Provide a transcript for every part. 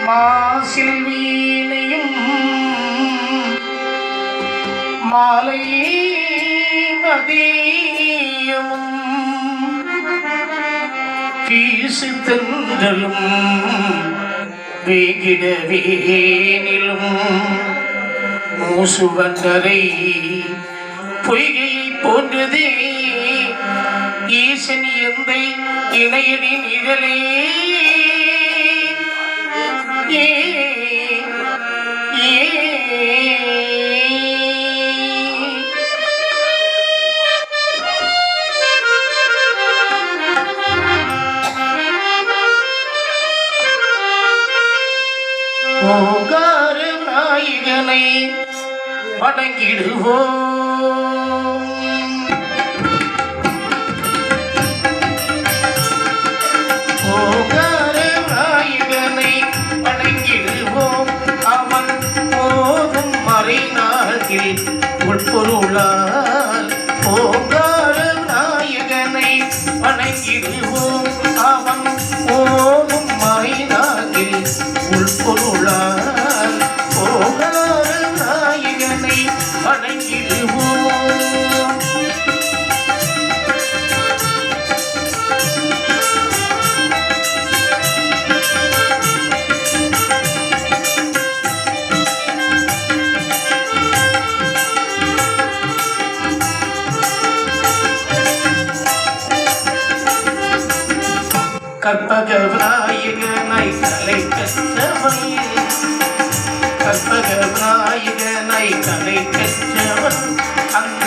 மாசில் வீணையும் மாலை மதியமும் வீசு தென்றலும் வேகிட வேனிலும் மூசுவந்தரை பொய்கையை போன்றதே ஈசன் எந்தை இணையடி நிழலே ஓங்கார நாயகனை வணங்கிடுவோம். ஓங்கார நாயகனை வணங்கிடுவோம். அவன் போதும் மறைநாளில் உட்பொருளால் ஓங்கார நாயகனை வணங்கிடுவோம். அவன் போதும் மறைநாளில் உள்பொருளால் ஓங்கார நாயகனை வணங்கிடுவோம். கற்பக விநாயகனை கலை கற்றவன், கற்பக விநாயகனை கலை கற்றவன், அந்த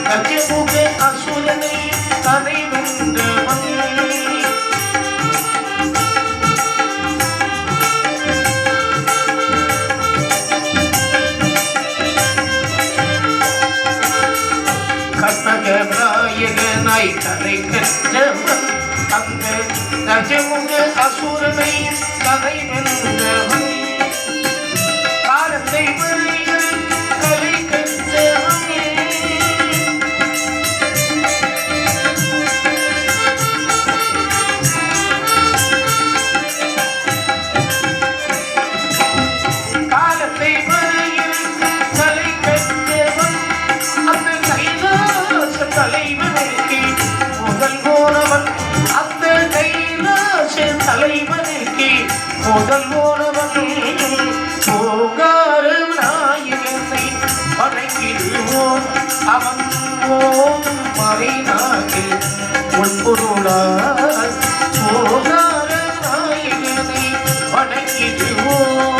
கஜமுக அசுரனை கதை வென்றவன். கற்பக விநாயகனை கலை கற்றவன், அந்த கஜமுக அசுரனை கதை வென்றவன். காலத்தை கலை கற்றவன், காலத்தை கலை கற்றவன். அந்த கைலாச தலைவனுக்கு முதல் போனவன், அந்த கைலாச தலைவனுக்கு முதல் போனவன். ஓங்கார நாயகனை வணங்கிடுவோம். அவன் போதும் மறைநாளில் உட்பொருளால் ஓங்கார நாயகனை வணங்கிடுவோம்.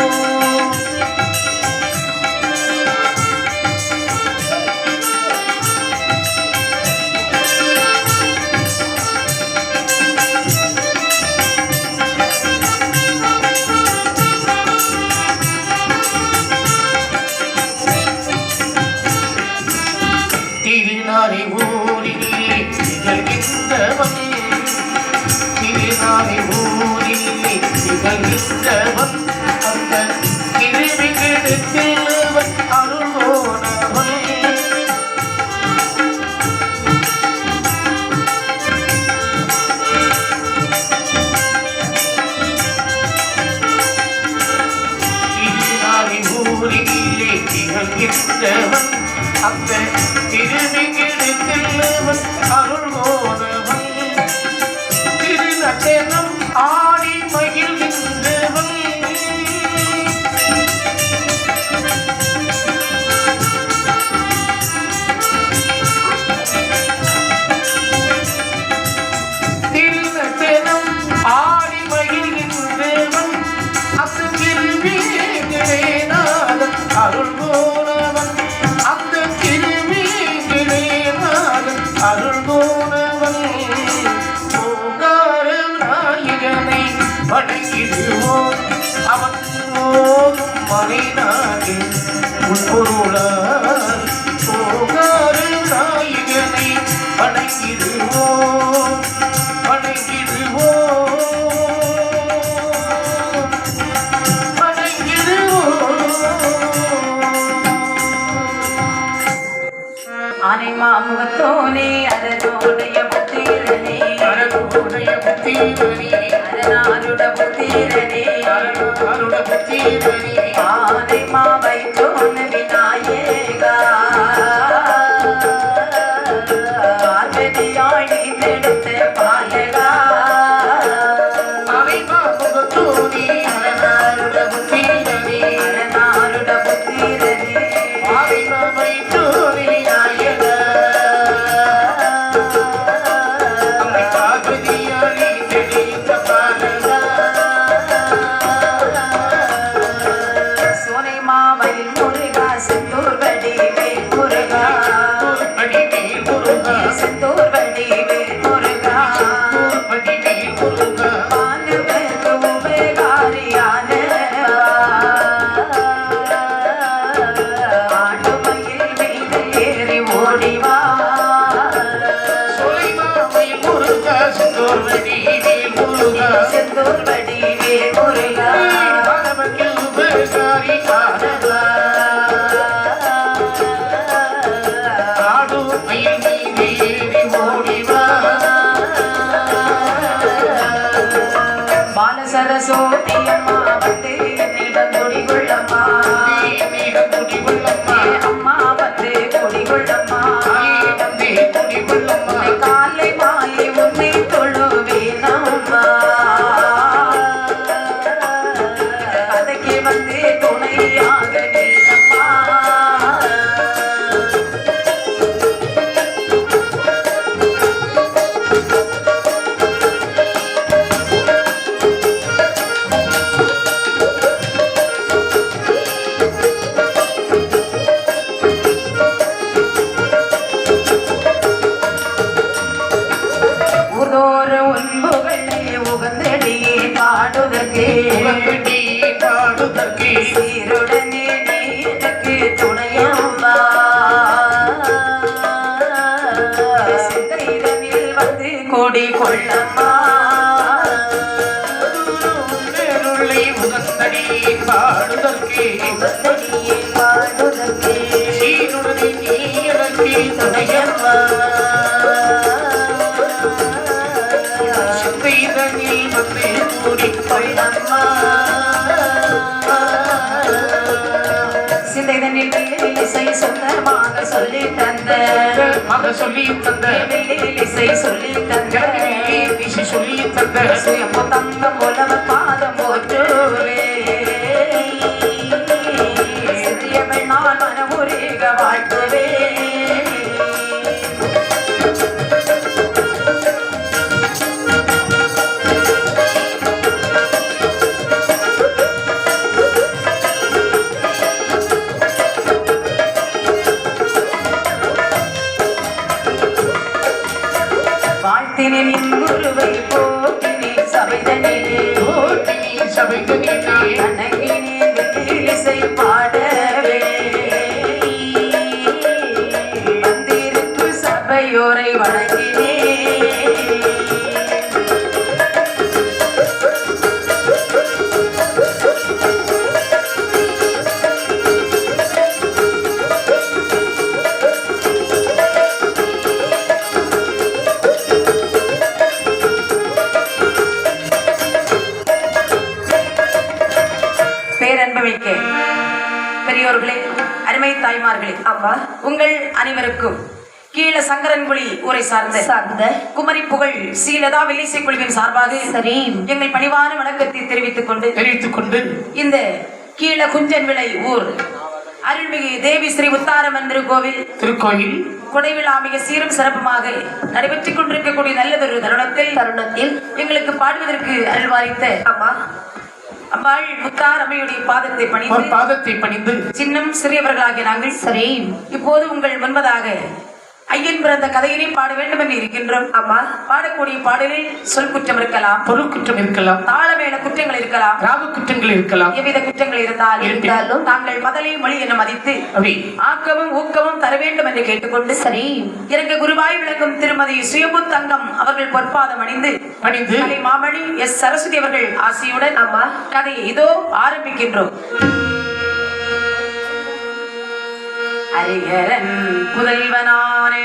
திருநாரை ஊரிலே நிகழ்கின்றவன், திருநாரை ஊரிலே நிகழ்கின்றவன், அந்த திருவிகிடுத்தவன் அருள்வோனவன். திருநாரை ஊரிலே நிகழ்கின்றவன், அந்த திருவிகிடுத்தவன் அருள்வோனவன். திருநடனம் ஆடி மகிழ்கின்றவன், திருநடனம் ஆடி மகிழ்கின்றவன், அந்த திருவிகிடுநாதன் அருள்வோனவன், அந்த திருவிகிடுநாதன் அருள்வோனவன். ஓங்கார நாயகனை வணங்கிடுவோம். அவன் போதும் மறைநாளில் உட்பொருளால் ஓங்கார நாயகனை வணங்கிடுவோம். வணங்கிடுவோம், வணங்கிடுவோம். ஆனை மாமுகத்தோனே அதனுடைய புத்திரனே, அரணுடைய புத்திரனே, அரனாருட புத்திரனே, அரனாருட புத்திரனே ஆனை மாவை தோன் விநாயகா ஆதியாழி எடுத்த பாலகா அவைமா முகத்தோனே அரணாருட புத்திரனே அரணாருட புத்திரனே அவைமா வைத்தோனே விநாயகா அம்மை காவிரியாளி தெளிந்த பாலகா சோனை மாவையில் முருகா செந்தூர் வடிவேல் முருகா அடிமேல் முருகா செந்தூர் வடிவேல் முருகா அடிமேல் முருகா பானுவருக்கு உபகாரியான ஆண்டுமையில் மீது ஏறி ஓடிவா சுலைமாவை முருகா சுந்தோர்வடி முருகா செந்தூர் வடிவேல் முருகா மாணவர்கள் உபகாரி பாடவா ஆடு மயில் மீது ஏறி ஓடிவா பால சரஸ்வதி அம்மா வந்து என்னிடம் குடிகொள்ளம்மா நீடம் குடிகொள்ளம்மா அம்மா வந்து குடிகொள்ளம்மா வந்தே குடிகொள்ளம்மா காலை மாலை உன்னை தொழுவேனம்மா கதைக்கு வந்து துணையாக நீனம்மா உதோர உன்புகளை உகந்தடியே பாடுதற்கு உலகடி பாடுதற்கே சீருடனே நீ எனக்கு துணையம்மா சிந்தைதனில் வந்து கூடி கொள்ளம்மா நேருளை உகந்தடி பாடுதற்கே உகந்தடியே பாடுதற்கு சீருடனே நீ எனக்கு துணையம்மா சிந்தைதனில் வந்து கூடிக்கொள்ளம்மா சிந்தைதனில் இசை சொந்தமாக சொல்லி தந்த மக சொல்லி தந்த இசை சொல்லி தந்த ஜனகிரி சொல்லி தந்த சுயம்பு தங்கம் உலக பாதம் போற்றுவே சிறியவள் நான் மனமுருக வாழ்த்துவே வாழ்த்தினின் குருவை போற்றினே சபைதனிலே ஓட்டினி சபைகளிலே அணங்கினேன் இசை பாடவே வந்திருக்கு சபையோரை வணங்கினே பேரன்புமிக்க பெரியோர்களே அருமை தாய்மார்களே அம்மா உங்கள் அனைவருக்கும் கீழ சங்கரன்குழி ஊரை சார்ந்த குமரி புகழ் ஸ்ரீலதா வில்லிசை குழுவின் சார்பாக சரி எங்கள் பணிவான வணக்கத்தை தெரிவித்துக் கொண்டு இந்த கீழ குஞ்சன் விளை ஊர் அருள்மிகு தேவி ஸ்ரீ உத்தாரமன் திருக்கோயில் கொடைவிழா மிக சீரும் சிறப்புமாக நடைபெற்றுக் கொண்டிருக்கக்கூடிய நல்லதொரு தருணத்தில் எங்களுக்கு பாடுவதற்கு அருள்வாரித்த அம்மா அம்பாள் முத்தார் அம்மையுடைய பாதத்தை பணிந்து சின்னம் சிறியவர்களாகிய நாங்கள் சரி இப்போது உங்கள் முன்பதாக ஐயன் பிறந்த கதையினை பாட வேண்டும் என்று இருக்கின்றோம். அம்மா, பாடக்கூடிய பாடலில் சொல் குற்றம் இருக்கலாம், பொருள் குற்றம் இருக்கலாம், தாளமேள குற்றங்கள் இருக்கலாம், ராக குற்றங்கள் இருக்கலாம், எவ்வித குற்றங்கள் இருந்தாலும் தாங்கள் மதலை மொழி என மதித்து ஆக்கமும் ஊக்கமும் தர வேண்டும் என்று கேட்டுக்கொண்டு, சரி, இறங்க குருவாய் விளங்கும் திருமதி சுயம்பு தங்கம் அவர்கள் பொற்பாதம் அணிந்து மாமணி எஸ் சரஸ்வதி அவர்கள் ஆசியுடன் அம்மா கதையை இதோ ஆரம்பிக்கின்றோம். அரிகரன் புதல்வனானே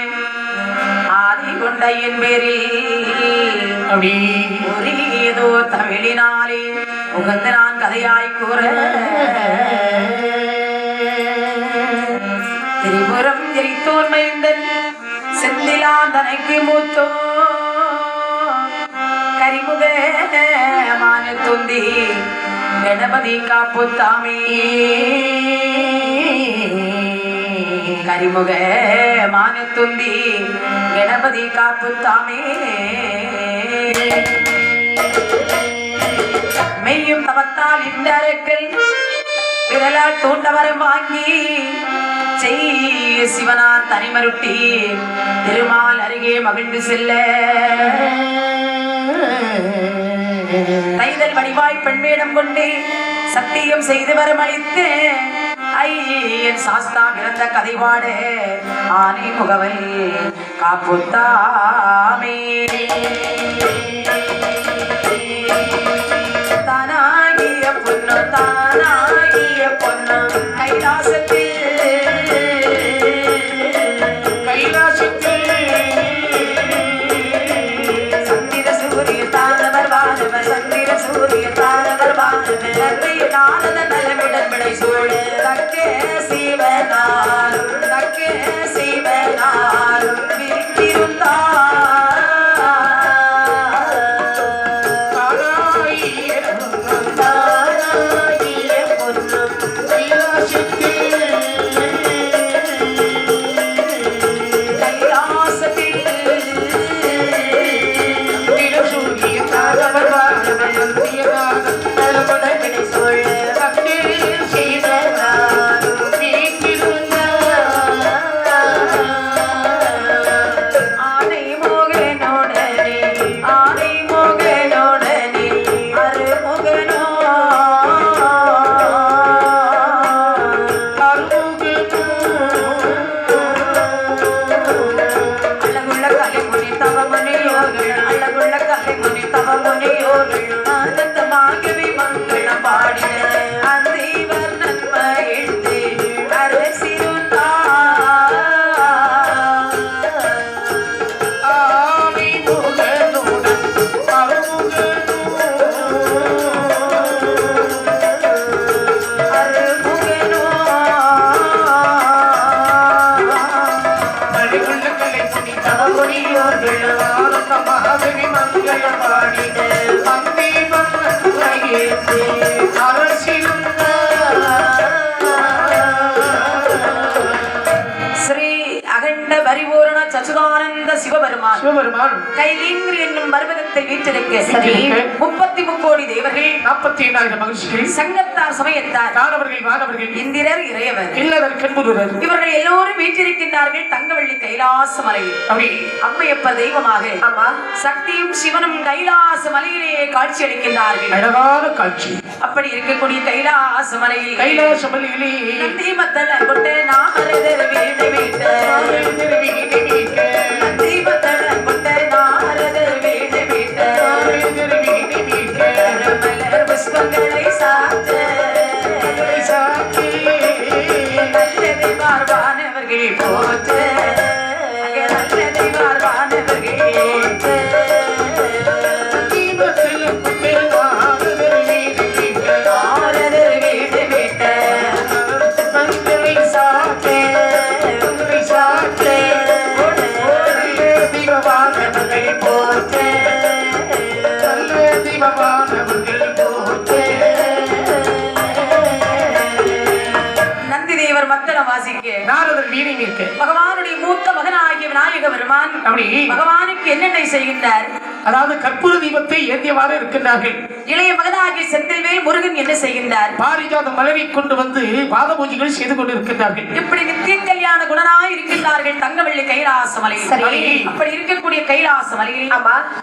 ஆதி கொண்ட என் பேரில் அப்படி ஏதோ தமிழினாலே உகந்து நான் கதையாய் கூற திரிபுரம் எரித்தோர் மைந்தன் செந்திலான் தனக்கு மூத்தோ கரிமுக மானத்துந்தி கணபதி காப்புத்தாமே கரிமுக மானத்துந்தி கணபதி காப்புத்தாமே மெய்யும் தவத்தால் இந்த அரக்கல் விரலால் தூண்டவரம் வாங்கி சிவனார் தனிமருட்டி திருமால் அருகே மகிழ்ந்து செல்ல தைதல் வடிவாய் பெண்மேடம் கொண்டு சத்தியம் செய்து வரமளித்து ஐயன் சாஸ்தா பிறந்த கதைவாட ஆனை முகவல் காப்புத்தாமே தானாகிய பொண்ணு தானாகிய பொண்ணு கைலாசத்தில் சந்திர சூரிய தாரவர் வானவர் நலமிடம் விடை சூழ தக்கே சிவனார் தக்கே சிவனார் சிவபெருமான் கைலீங்கிரி என்னும் பர்வதத்தை வீற்றிருக்க 33 கோடி தேவர்கள் 47,000 மகிழ்ச்சிகள் சங்கத்தார் சமயத்தார் தானவர்கள் வானவர்கள் இந்திரர் இறையவர் இல்லவர் கண்புருவர் இவர்கள் எல்லோரும் வீற்றிருக்கின்றார்கள் தங்கவள்ளி கைலாச மலையில். அம்மையப்பர் தெய்வமாக அம்மா சக்தியும் சிவனும் கைலாச மலையிலே காட்சி அளிக்கின்றார்கள். அழகான காட்சி. அப்படி இருக்கக்கூடிய கைலாச மலையில் நந்தி மத்தள கொட்ட நாரதர் வீடு வீட்ட நந்தி மத்தள கொட்ட நாரதர் வீடு வீட்ட மலர் புஷ்பங்களை சாத்த நல்லதை பார்வானவர்கள் போற்ற நல்லதை பார்வானவர்கள் போற்ற நந்திதேவர் மத்தளம் வாசிக்க நாரதர் வீணை நிற்க பகவானுடைய மூத்த மகனாகிய விநாயக பெருமான் பகவானுக்கு என்னென்ன செய்கின்றார்? அதாவது கற்பூர தீபத்தை ஏந்தியவாறு இருக்கின்றார்கள். இளைய மகனாகிய செந்தில்வேல் முருகன் என்ன செய்கின்றார்? பாரிஜாத மலரை கொண்டு வந்து பாத பூஜைகள் செய்து கொண்டு இருக்கின்றார்கள். இப்படி நித்திய கல்யாண குணனாய் இருக்கின்றார்கள் தங்கவள்ளி கைலாச மலையில். அப்படி இருக்கக்கூடிய கைலாச மலையில்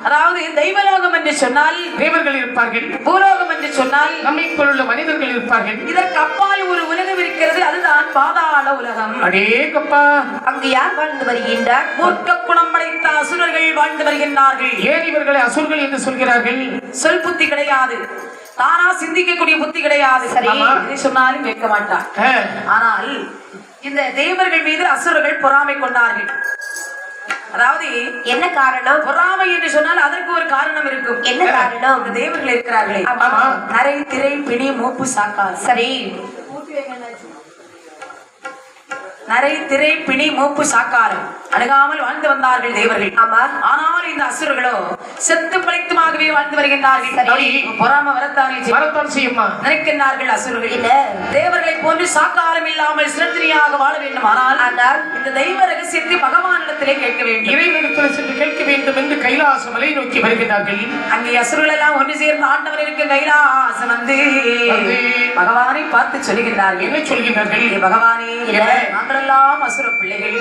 அதாவது தெய்வலோகம் என்று சொன்னால் தேவர்கள் இருப்பார்கள், பூலோகம் என்று சொன்னால் நம்மை போலுள்ள மனிதர்கள் இருப்பார்கள். இதற்கு அப்பால் ஒரு உலகம் இருக்கிறது, அதுதான் பாதாள உலகம். அடேங்கப்பா, அங்கு யார் வாழ்ந்து வருகின்றார்? மூர்க்க குணம் படைத்த அசுரர்கள் வாழ்ந்து வருகின்றார்கள். ஏன் இவர்களை அசுரர்கள் என்று சொல்கிறார்கள்? சொல் புத்தி கிடையாது, தானா சிந்திக்கக்கூடிய புத்தி கிடையாது. இதை சொன்னாலும் கேட்க மாட்டார். ஆனால் இந்த தேவர்கள் மீது அசுரர்கள் பொறாமை கொண்டார்கள். அதாவது என்ன காரணம்? பொறாமை என்று சொன்னால் அதற்கு ஒரு காரணம் இருக்கும். என்ன காரணம்? இந்த தேவர்கள் இருக்கிறார்களே, ஆமா. நரை திரை பிணி மூப்பு சாக்கார். சரி, நரை திரை பிணி மூப்பு சாக்காரம் அணுகாமல் வாழ்ந்து வந்தார்கள் தேவர்கள். ஆமா. ஆனால் இந்த அசுரர்களோ செத்து பழைத்துமாகவே வாழ்ந்து வருகின்றார்கள். சரி. பொறாம வரத்தானே வரத்தான் செய்யுமா நினைக்கின்றார்கள் அசுரர்கள். இல்ல. தேவர்களை போன்று சாக்காரம் இல்லாமல் சிறந்திரியாக வாழ வேண்டும். ஆனால் இந்த தெய்வ ரகசியத்தை பகவானிடத்திலே கேட்க வேண்டும். இறைவனிடத்தில் சென்று கேட்க வேண்டும் என்று கைலாச மலை நோக்கி வருகிறார்கள். அங்கே அசுரர்கள் எல்லாம் ஒன்று சேர்ந்து ஆண்டவர் இருக்க கைலாசம் வந்து பகவானை பார்த்து சொல்லுகின்றார்கள். என்ன சொல்கிறார்கள்? பகவானே, நாங்களெல்லாம் அசுர பிள்ளைகள்,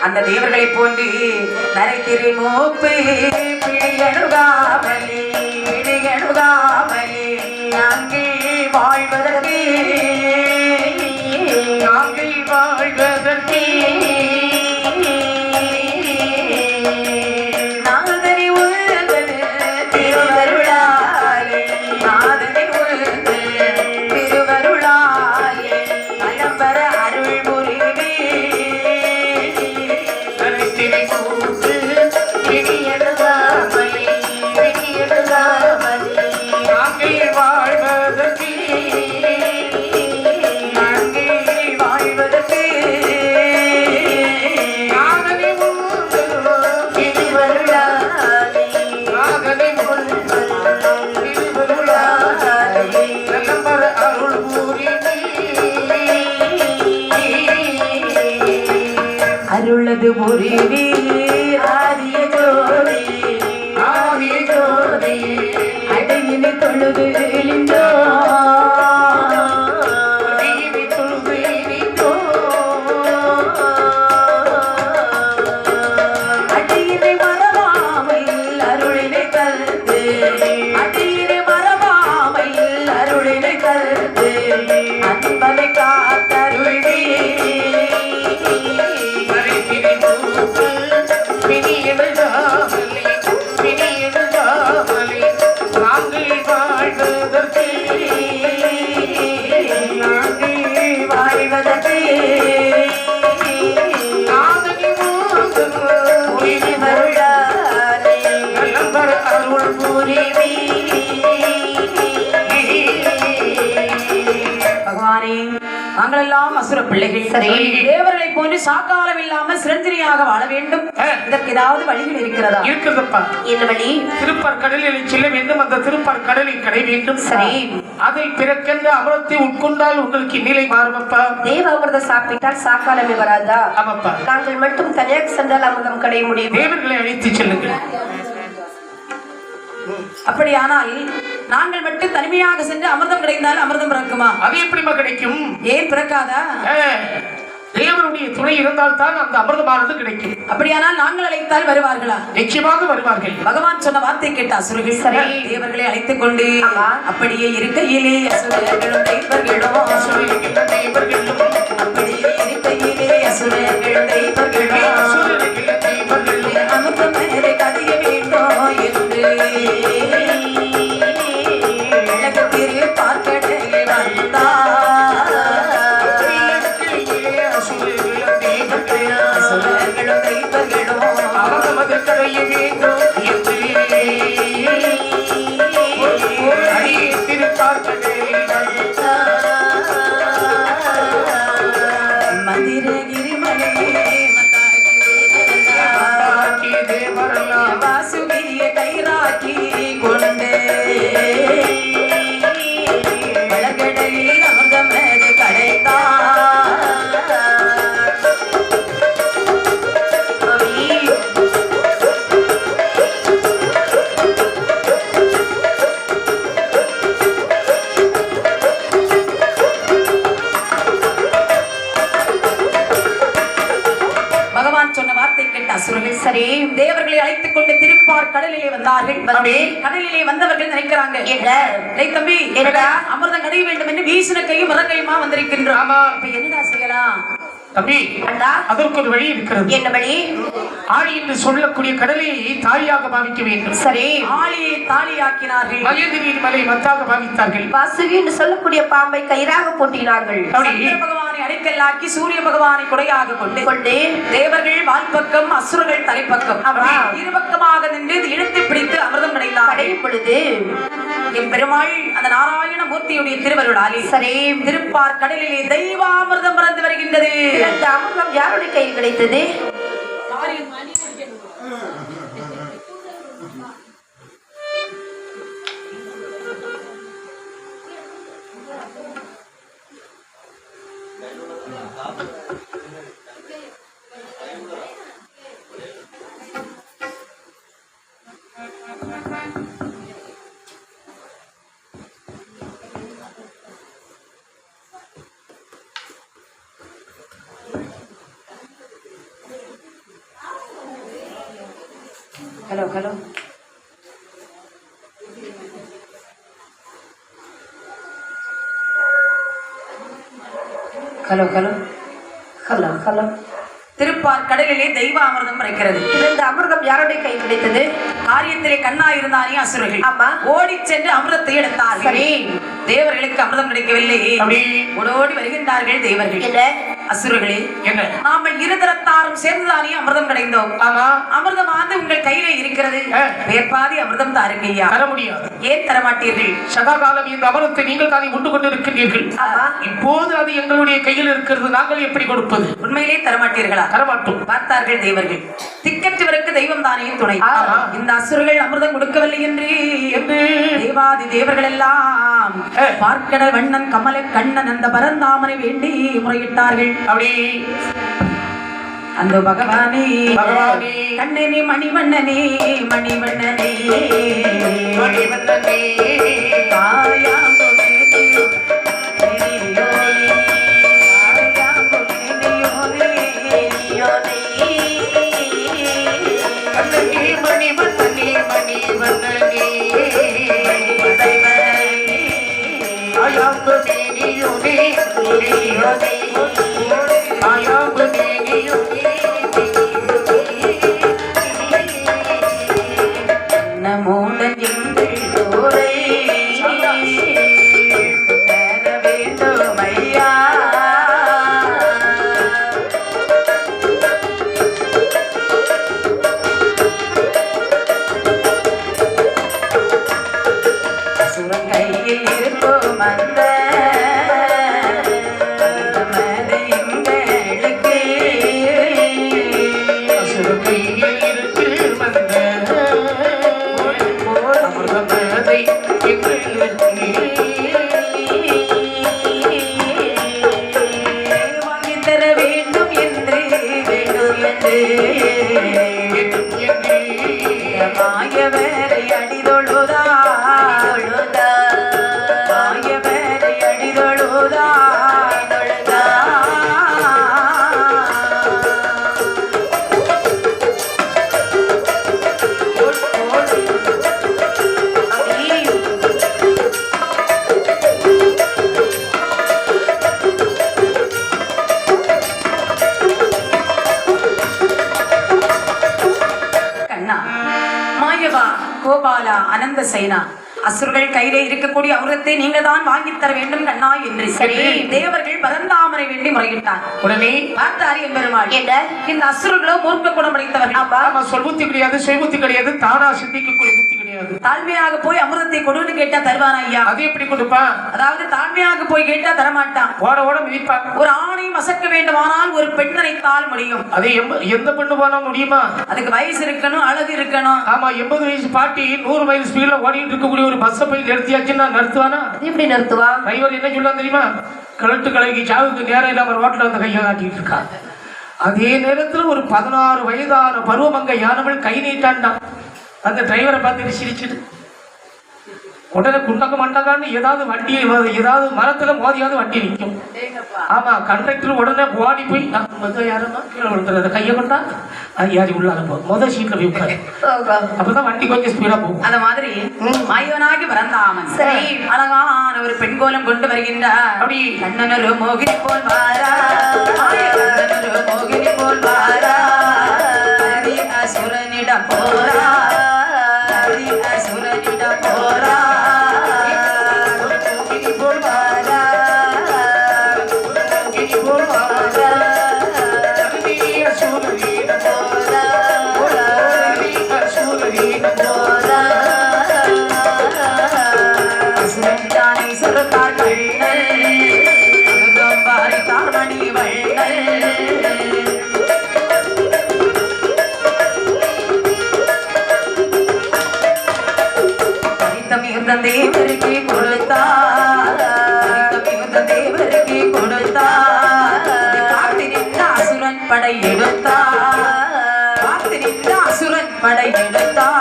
அந்த தேவர்களை போன்று நரை திரை மூப்பு பிழையணுகாமலே பிழையணுகாமலே நாங்கள் வாழ்வதற்கு நாங்கள் வாழ்வதற்கு நாதனை உழுது திருவருளாலே நாதனை உழுது திருவருளாலே அலம்பர அருள் புரிவே நரைத்திரை மூப்பு பிடியெடுகாமலே, பிடியெடுகாமலே, நாங்கள் வாழ்வதற்கு நாங்கள் வாழ்வதற்கு நாதனை உண்டு திருவருளாலே, நாதனை உண்டு திருவருளாலே நல்லம்பர அருள் புரிவே அருளது புரிவே ஆதிய ஜோதி, ஆதிய ஜோதி அடையினை தொழுது எழுந்தோ அடியினை தொழுது இனித்தோ அடியினை மறவாமல் அருளினை தந்து அடியினை மறவாமல் அருளினை தந்து அன்பனை காத்தருள்வே நரைத்திரை மூப்பு பிணி எழுதாமலே பிணி எழுதாமலே நாங்கள் வாழ்வதற்கு நாங்கள் வாழ்வதற்கு நாதனை உண்டு திருவருளாலே, நல்லம்பர அருள் புரிவே பகவானே, நாங்களெல்லாம் அசுர பிள்ளைகள். சரி. தேவர்களை போன்று சாக்காரம் இல்லாமல் சிறந்திரியாக வாழ வேண்டும். இதற்கு ஏதாவது வழிகள் இருக்கிறதா? இருக்கிறதப்பா. என்ன வழி? திருப்பார் கடலில் செல்ல வேண்டும். அந்த திருப்பார் கடலில் கடை வேண்டும். சரி. அதில் பிறக்கின்ற அமிர்தத்தை உட்கொண்டால் உங்களுக்கு நிலை மாறுமப்பா. தேவ அமிர்தம் சாப்பிட்டால் சாக்காலமே வராதா? ஆமாப்பா. நாங்கள் மட்டும் தனியாக சென்றால் அமிர்தம் கடைய முடியும். தேவர்களை அழைத்து செல்லுங்கள். அப்படியானால் நாங்கள் மட்டும் தனிமையாக சென்று அமிர்தம் கிடைத்தால் அமிர்தம் பிறக்குமா? அது எப்படிமா கிடைக்கும்? ஏன் பிறக்காதா? தேவனுடைய துணை இருந்தால் தான் அந்த அமிர்தமானது கிடைக்கும். அப்படியானால் நாங்கள் அழைத்தால் வருவார்களா? நிச்சயமாக வருவார்கள். பகவான் சொன்ன வார்த்தை கேட்ட அசுரர்கள் சரி. தேவர்களை அழைத்துக் கொண்டு ஆமா. அப்படியே இருக்கையிலே அசுரர்களும் தெய்வர்களும் அசுரர்களின் தேவர்களும் அப்படியே இருக்கையிலே அசுரர்களும் தெய்வர்களும் அசுரர்களின் தேவர்களும் அமுதம் மேலே கதைய வேண்டும் என்று விளக்கத்திரு பார்க்கடையில் வந்தார். அசுரர்களின் தேவர்களும் அசுரர்களும் தெய்வர்களும் அவரது கடைய வேண்டும் என்று அடியே திருப்பார்க்கடலில் மந்திரகிரி மலையே மத்தாக்கி தேவரெல்லாம் வாசுகிய கைராக்கி கொண்டு வளர்கடலில் அமிர்தமது கடைத்தார். பகவான் சொன்ன வார்த்தை கேட்ட அசுரர்கள் சரி தேவர்களை அழைத்துக் கொண்டு திருப்பார் கடலிலே வந்தார்கள். வந்து கடலிலே வந்தவர்கள் நினைக்கிறாங்க, டேய் தம்பி, என்னடா? அமிர்தம் கடைய வேண்டும் என்று வீசின கையும் மரக்கையுமா வந்திருக்கின்றோம். ஆமா. இப்ப என்னடா செய்யலாம்? தம்பி, அண்ணா, அதற்கு ஒரு வழி இருக்கிறது. என்ன வழி? ஆழி என்று சொல்லக்கூடிய கடலை தாயாக பாவிக்க வேண்டும். சரி. ஆளியை தாலியாக்கினார்கள். மகேந்திரியின் மலை மத்தாக பாவித்தார்கள். வாசுகி என்று சொல்லக்கூடிய பாம்பை கயிறாக போட்டினார்கள். அப்படி சந்திர பகவானை அழைத்து வாழைக்கல்லாக்கி சூரிய பகவானை குடையாக கொண்டு தேவர்கள் வால்பக்கம் அசுரர்கள் தலைப்பக்கம் இருபக்கமாக நின்று இழுத்து பிடித்து அமிர்தம் கிடைத்தார் பொழுது என் பெருமாள் அந்த நாராயண மூர்த்தியுடைய திருவருளாலே சரி திருப்பார் கடலிலே தெய்வாமிர்தம் பிறந்து வருகின்றது. இந்த அமிர்தம் யாருடைய கையில் கிடைத்தது? Hello hello hello hello hello hello திருப்பார் கடலிலே தெய்வ அமிர்தம் இருக்கிறது. இந்த அமிர்தம் யாருடைய கையில் கிடைத்தது? காரியத்திலே கண்ணா இருந்தானே அசுரர்கள் ஆமா ஓடி சென்று அமிர்தத்தை எடுத்தார்கள். சரி தேவர்களுக்கு அமிர்தம் கிடைக்கவில்லை. ஓடோடி வருகின்றார்கள் தேவர்கள். என்ன அசுரர்களே என்ன நாம இருதரத்தாரும் சேர்ந்துதானே அமிர்தம் கிடைந்தோம். ஆமா அமிர்தமானது உங்கள் கையிலே இருக்கிறது. வேற்பாதி அமிர்தம் தாருங்க ஐயா. தர முடியாது. ஏன் தரமாட்டீர்கள்? சதா காலம் இந்த அமிர்தத்தை நீங்கள் தானே உண்டு கொண்டு இருக்கின்றீர்கள். இப்போது அது எங்களுடைய கையில் இருக்கிறது. நாங்கள் எப்படி கொடுப்பது? உண்மையிலே தரமாட்டீர்களா? தரமாட்டோம். பார்த்தார்கள் தேவர்கள். திக்கற்றவருக்கு தெய்வம் தானே துணை. இந்த அசுரர்கள் அமிர்தம் கொடுக்கவில்லை என்று தேவாதி தேவர்கள் எல்லாம் பார்க்கடல் வண்ணன் கமல கண்ணன் அந்த பரந்தாமனை வேண்டி முறையிட்டார்கள். அப்படி அந்த பகவானே கண்ணனே மணிவண்ணனே மணிவண்ணனே மணிவண்ணனே கோபாலா அனந்த சேனா அசுரர்கள் கையிலே இருக்கக்கூடிய அமிர்தத்தை நீங்கள் தான் வாங்கி தர வேண்டும் கண்ணா என்று சரி தேவர்கள் பரந்தாமரை வேண்டி முறையிட்டார். உடனே பார்த்தார் என் பெருமாள் இந்த அசுரர்களோ மூர்க்க குணம் அடைத்தவர்கள். சொல்புத்தி கிடையாது, சுயபுத்தி கிடையாது, தானா சிந்திக்கக்கூடிய புத்தி கிடையாது. தாழ்மையாக போய் அமிர்தத்தை கொடுன்னு கேட்டா தருவான் ஐயா. அது எப்படி கொடுப்பான்? அதாவது தாழ்மையாக போய் கேட்டா தரமாட்டான். ஓட ஓட மிதிப்பான். ஒரு ஆணை மசக்க வேண்டுமானால் ஒரு பெண் நினைத்தால் முடியும். அது எந்த பெண்ணு போனா முடியுமா? அதுக்கு வயசு இருக்கணும், அழகு இருக்கணும். ஆமா 80 வயசு பாட்டி 100 மைல் ஸ்பீட்ல ஓடிட்டு இருக்கக்கூடிய ஒரு பஸ் போய் நிறுத்தியாச்சுன்னா நிறுத்துவானா? எப்படி நிறுத்துவான்? டிரைவர் என்ன சொல்ல தெரியுமா? கழுத்து கலகி சாவுக்கு நேரம் இல்லாம ரோட்ல வந்து கையை காட்டிட்டு இருக்காங்க. அதே நேரத்தில் ஒரு 16 வயதான பருவமங்க யானவள் கை நீட்டான்டான். அந்த டிரைவரை பார்த்துட்டு சிரிச்சுட்டு உடனே குண்டக்க மண்டகான்னு ஏதாவது வண்டி ஏதாவது மரத்துல மோதியாவது வண்டி நிற்கும். ஆமா கண்டக்டர் உடனே ஓடி போய் யாருன்னா கீழே விழுந்துறது கையை கொண்டா அது யாரி உள்ள அனுப்பும் முதல் சீட்ல போய் உட்காரு. அப்பதான் வண்டி கொஞ்சம் ஸ்பீடா போகும். அந்த மாதிரி மாயவனாகி பரந்தாமன் சரி அழகான ஒரு பெண் கோலம் கொண்டு வருகின்றார். அப்படி கண்ணனொரு மோகினி போல் வாரா, கண்ணனொரு மோகினி போல் வாரா, அசுரனிடம் போரா, அசுரனிடம் போரா, போல் அமிர்த தேவருக்கு கொடுத்தார் பார்த்து நின்ற அசுரன் படை எடுத்தார் பார்த்து நின்ற அசுரன் படை எடுத்தார்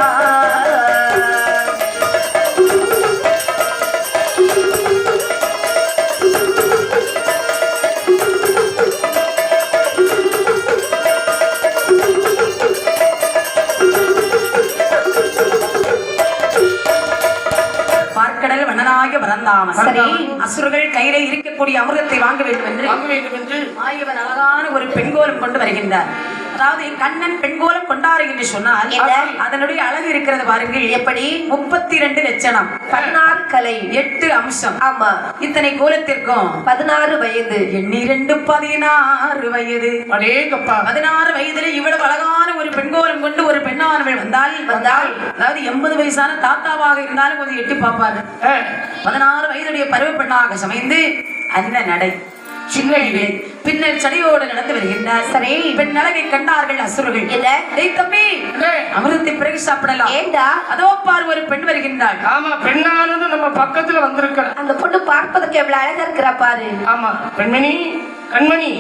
பரந்தாமன் சரி. அசுரர்கள் கையில இருக்கக்கூடிய அமிர்தத்தை வாங்க வேண்டும் என்று மாயவன் அழகான ஒரு பெண்கோலம் கொண்டு வருகின்றார். அதாவது கண்ணன் பெண்கோலம் கொண்டாரு என்று சொன்னால் அதனுடைய அழகு இருக்கிறது பாருங்கள். எப்படி 32 லட்சணம் 16 கலை 8 அம்சம். ஆமா. இத்தனை கோலத்திற்கும் 16 வயது 16 வயது. 16 வயதில் இவ்வளவு அழகான ஒரு பெண்கோலம் கொண்டு ஒரு பெண்ணானவள் வந்தால் அதாவது 80 வயசான தாத்தாவாக இருந்தாலும் கொஞ்சம் எட்டி பார்ப்பாரு. 16 வயதுடைய பருவ பெண்ணாக சமைந்து அந்த நடை சின்ன இலை பின்னர் சடையோடு நடந்து வருகின்றார். சரி, பெண் அழகை கண்டார்கள் அசுரர்கள். இல்ல தம்பி அமிர்தத்தை பிறகு சாப்பிடலாம். ஏண்டா அதோ பார் ஒரு பெண் வருகின்றாள். ஆமா, பெண்ணானது நம்ம பக்கத்துல வந்திருக்கிற அந்த பொண்ணு பார்ப்பதற்கு எவ்வளவு அழகா இருக்கிறா பாரு. ஆமா, பெண்மணி கண்மணி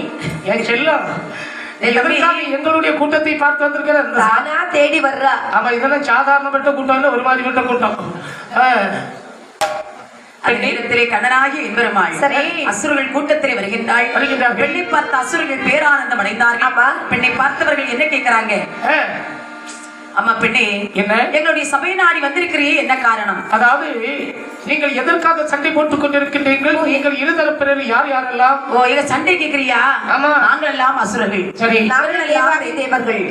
என் செல்லம் எங்களுடைய கூட்டத்தை பார்த்து வந்திருக்கிற தானா தேடி வர்றா. ஆமா, இதெல்லாம் சாதாரணப்பட்ட கூட்டம் இல்ல, ஒரு மாதிரிப்பட்ட கூட்டம். நேரத்திலே கண்ணனாகிய எம்பெருமாள் அசுரர்கள் கூட்டத்திலே வருகின்றாள். பெண்ணை பார்த்த அசுரர்கள் பேரானந்தம் அடைந்தார்கள். பெண்ணை பார்த்தவர்கள் என்ன கேட்கிறாங்க? அம்மா பெண்ணே, என்ன எங்களுடைய சபை நாடி வந்திருக்கிறியே, என்ன காரணம்? அதாவது நீங்கள் எதற்காக சண்டை போட்டுக் கொண்டிருக்கின்றீர்கள்? நீங்கள் இருதரப்பினர் யார் யாரெல்லாம்? ஓ, எங்க சண்டை கேட்கிறியா? ஆமா, நாங்கள் எல்லாம் அசுரர்கள். சரி, நாங்கள் எல்லாம் தேவர்கள்.